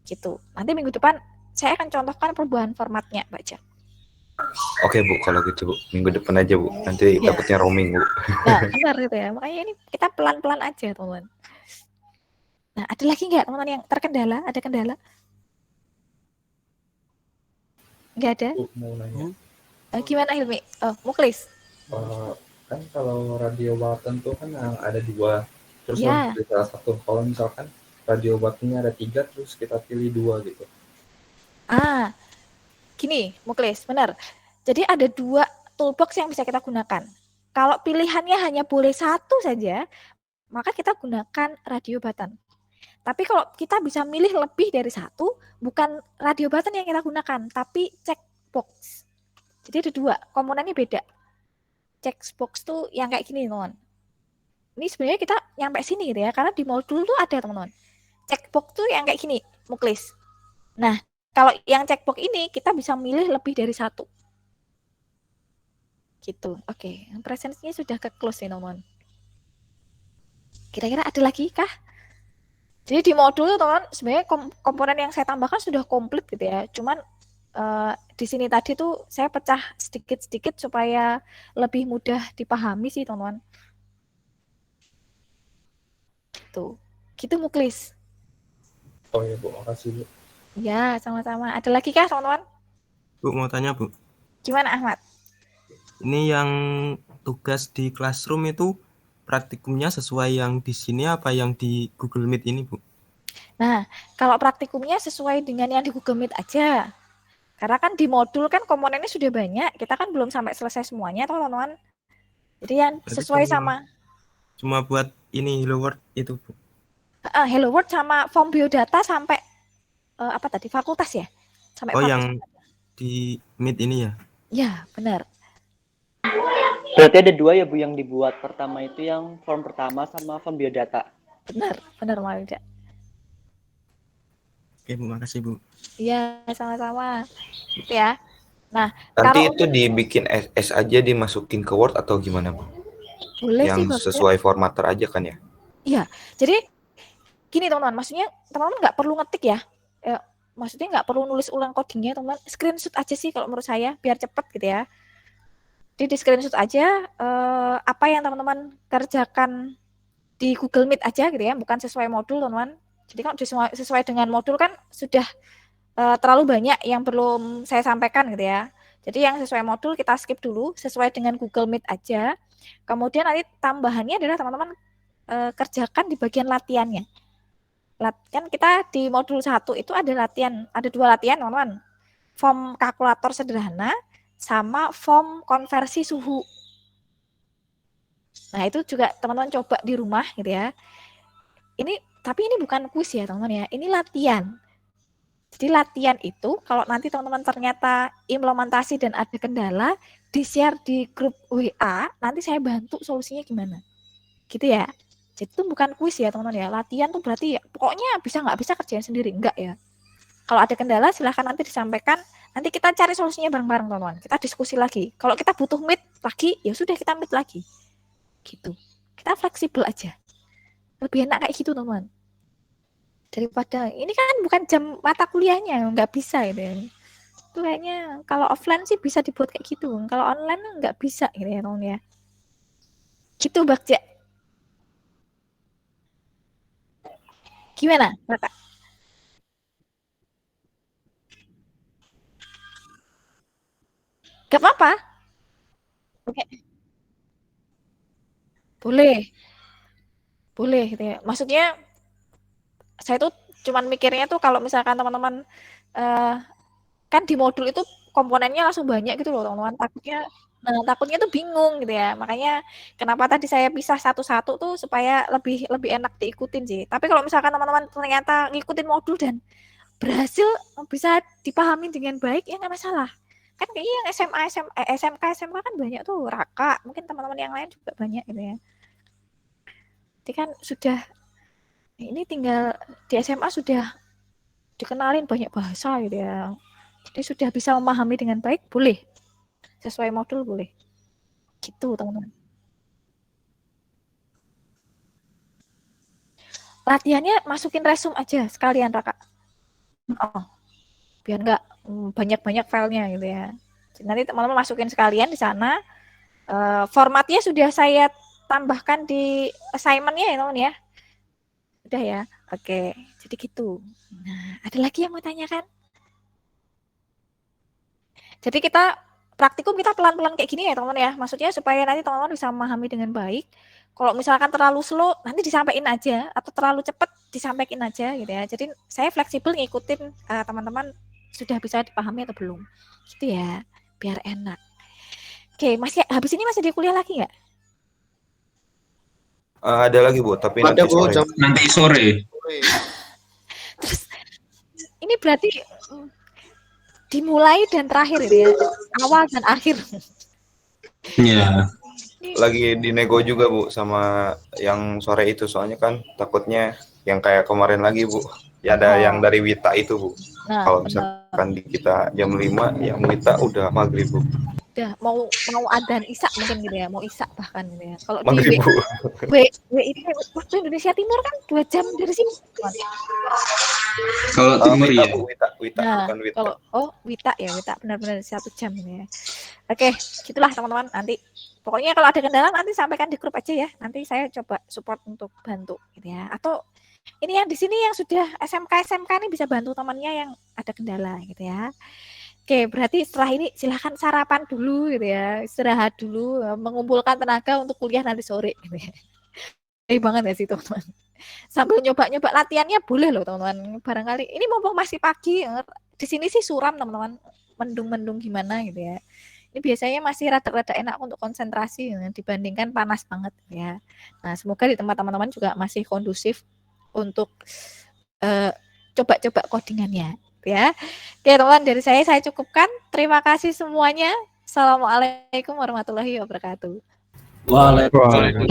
Gitu. Nanti minggu depan saya akan contohkan perubahan formatnya, Mbak Ja. Oke Bu, kalau gitu Bu, minggu depan aja Bu. Nanti Ya. dapatnya roaming Bu. Nah, benar gitu ya. Makanya ini kita pelan-pelan aja, teman-teman. Nah, ada lagi nggak teman-teman yang terkendala? Ada kendala? Nggak ada? Mau nanya. Gimana Hilmi? Muklis? Kan kalau radio button tuh kan ada 2, terus Ya. pilih salah satu. Kalau misalkan radio buttonnya ada 3, terus kita pilih 2 gitu. Gini, Muklis, benar. Jadi ada 2 toolbox yang bisa kita gunakan. Kalau pilihannya hanya boleh 1 saja, maka kita gunakan radio button. Tapi kalau kita bisa milih lebih dari 1, bukan radio button yang kita gunakan, tapi checkbox. Jadi ada 2, komponennya beda. Checkbox tuh yang kayak gini, teman-teman. Ini sebenarnya kita nyampe sini gitu ya, karena di modul tuh ada, teman-teman. Checkbox tuh yang kayak gini, Muklis. Nah, kalau yang checkbox ini kita bisa milih lebih dari 1. Gitu. Oke, presentasinya sudah ke close nih, teman-teman. Kira-kira ada lagi kah? Jadi di modul tuh, teman, sebenarnya komponen yang saya tambahkan sudah komplit gitu ya. Cuman di sini tadi tuh saya pecah sedikit-sedikit supaya lebih mudah dipahami sih, teman-teman. Tuh, gitu Muklis. Oh ya Bu, makasih Bu. Ya, sama-sama. Ada lagi kah, teman-teman? Bu, mau tanya Bu. Gimana Ahmad? Ini yang tugas di classroom itu praktikumnya sesuai yang di sini apa yang di Google Meet ini Bu? Nah, kalau praktikumnya sesuai dengan yang di Google Meet aja. Karena kan di modul kan komponennya sudah banyak, kita kan belum sampai selesai semuanya, teman-teman. Jadi yang sesuai sama Cuma buat ini Hello World itu Bu. Hello World sama form biodata sampai apa tadi fakultas ya? Sampai Oh, fakultas. yang di Meet ini ya? Ya, benar. Berarti ada 2 ya Bu yang dibuat. Pertama itu yang form pertama sama form biodata. Benar Malida. Oke Bu, makasih Bu. Iya, sama-sama. Gitu ya. Nah, Nanti kalau itu dibikin SS aja dimasukin ke Word atau gimana Bu? boleh sih Yang sesuai formatter aja kan ya? Iya, jadi gini teman-teman, maksudnya teman-teman nggak perlu ngetik ya. Maksudnya nggak perlu nulis ulang codingnya, teman-teman. Screenshot aja sih kalau menurut saya, biar cepet gitu ya. Jadi di screenshot aja apa yang teman-teman kerjakan di Google Meet aja gitu ya, bukan sesuai modul teman-teman. Jadi kan sesuai dengan modul kan sudah terlalu banyak yang belum saya sampaikan gitu ya. Jadi yang sesuai modul kita skip dulu, sesuai dengan Google Meet aja. Kemudian nanti tambahannya adalah teman-teman kerjakan di bagian latihannya. Kan kita di modul 1 itu ada 2 latihan teman-teman. Form kalkulator sederhana sama form konversi suhu. Nah, itu juga teman-teman coba di rumah gitu ya. Tapi ini bukan kuis ya, teman-teman ya. Ini latihan. Jadi latihan itu kalau nanti teman-teman ternyata implementasi dan ada kendala, di-share di grup WA, nanti saya bantu solusinya gimana. Gitu ya. Jadi itu bukan kuis ya, teman-teman ya. Latihan tuh berarti ya pokoknya bisa nggak bisa kerjain sendiri, enggak ya. Kalau ada kendala silahkan nanti disampaikan, nanti kita cari solusinya bareng-bareng, teman-teman. Kita diskusi lagi. Kalau kita butuh meet lagi, ya sudah kita meet lagi. Gitu. Kita fleksibel aja. Lebih enak kayak gitu, teman-teman. Daripada ini kan bukan jam mata kuliahnya, nggak bisa gitu ya. Itu kayaknya kalau offline sih bisa dibuat kayak gitu. Kalau online nggak bisa gitu ya, teman ya. Gitu, Bagja. Gimana, Kakak? Gak apa-apa. Oke. Boleh gitu ya. Maksudnya saya tuh cuman mikirnya tuh kalau misalkan teman-teman kan di modul itu komponennya langsung banyak gitu loh, teman-teman. Takutnya tuh bingung gitu ya. Makanya kenapa tadi saya pisah satu-satu tuh supaya lebih enak diikutin sih. Tapi kalau misalkan teman-teman ternyata ngikutin modul dan berhasil bisa dipahami dengan baik, ya nggak masalah. Kan kayaknya yang SMK kan banyak tuh, Raka, mungkin teman-teman yang lain juga banyak gitu ya. Jadi kan sudah, ini tinggal di SMA sudah dikenalin banyak bahasa gitu ya. Jadi sudah bisa memahami dengan baik, boleh. Sesuai modul boleh. Gitu teman-teman. Latihannya masukin resume aja sekalian, Raka. Oh, biar nggak banyak-banyak filenya gitu ya. Jadi nanti teman-teman masukin sekalian di sana. Formatnya sudah saya tambahkan di assignment-nya ya teman ya. Udah ya. Oke, jadi gitu. Nah, ada lagi yang mau tanyakan? Jadi kita praktikum kita pelan-pelan kayak gini ya teman-teman ya. Maksudnya supaya nanti teman-teman bisa memahami dengan baik. Kalau misalkan terlalu slow nanti disampaikan aja atau terlalu cepat disampaikan aja gitu ya. Jadi saya fleksibel ngikutin teman-teman sudah bisa dipahami atau belum. Gitu ya, biar enak. Oke, habis ini masih di kuliah lagi nggak? Ada lagi Bu, tapi Ada nanti Bu, sore. nanti sore. Terus ini berarti dimulai dan terakhir ya, awal dan akhir. Ya. Lagi dinego juga Bu sama yang sore itu, soalnya kan takutnya yang kayak kemarin lagi Bu. Ya ada yang dari Wita itu Bu. Nah, kalau misalkan di kita jam 5, yang Wita udah maghrib Bu. udah mau adzan Isya mungkin gitu ya, mau Isya bahkan gitu ya. Kalau di Maghrib, Bu. WIB waktu Indonesia Timur kan 2 jam dari sini. Kalau timur Wita, ya. Bu, Wita, Nah, bukan Wita. kalau Wita benar-benar 1 jam ini ya. Oke, gitulah teman-teman. Nanti pokoknya kalau ada kendala nanti sampaikan di grup aja ya. Nanti saya coba support untuk bantu gitu ya. Atau ini yang di sini yang sudah SMK ini bisa bantu temannya yang ada kendala gitu ya. Oke, berarti setelah ini silahkan sarapan dulu gitu ya, istirahat dulu, mengumpulkan tenaga untuk kuliah nanti sore gitu ya. Banget ya sih teman-teman. Sambil nyoba-nyoba latihannya boleh loh teman-teman. Barangkali ini mumpung masih pagi, di sini sih suram teman-teman, mendung-mendung gimana gitu ya. Ini biasanya masih rada-rada enak untuk konsentrasi ya, dibandingkan panas banget ya. Nah, semoga di tempat teman-teman juga masih kondusif untuk coba-coba codingannya ya. Oke teman-teman, dari saya cukupkan. Terima kasih semuanya. Assalamualaikum warahmatullahi wabarakatuh. Waalaikumsalam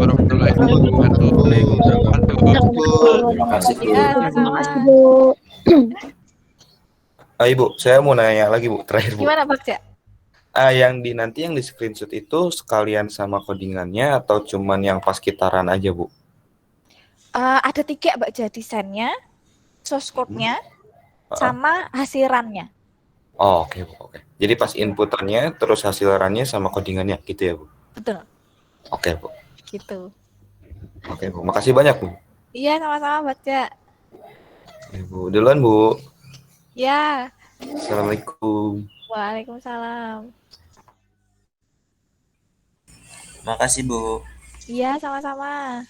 warahmatullahi wabarakatuh. Terima kasih, Bu. Ya, sama-sama. Ibu, saya mau nanya lagi, Bu, terakhir, Bu. Gimana Bagja? Nanti yang di screenshot itu sekalian sama codingannya atau cuman yang pas kitaran aja, Bu? Ada 3 Bagja, desainnya, source code-nya, sama hasilannya. Oh, oke, Bu. Oke. Jadi pas inputannya, terus hasilannya sama codingannya gitu ya, Bu? Betul. Oke, Bu. Gitu. Oke, Bu. Makasih banyak, Bu. Iya, sama-sama Bagja. Oke, Bu. Duluan, Bu. Ya. Assalamualaikum. Waalaikumsalam. Makasih, Bu. Iya, sama-sama.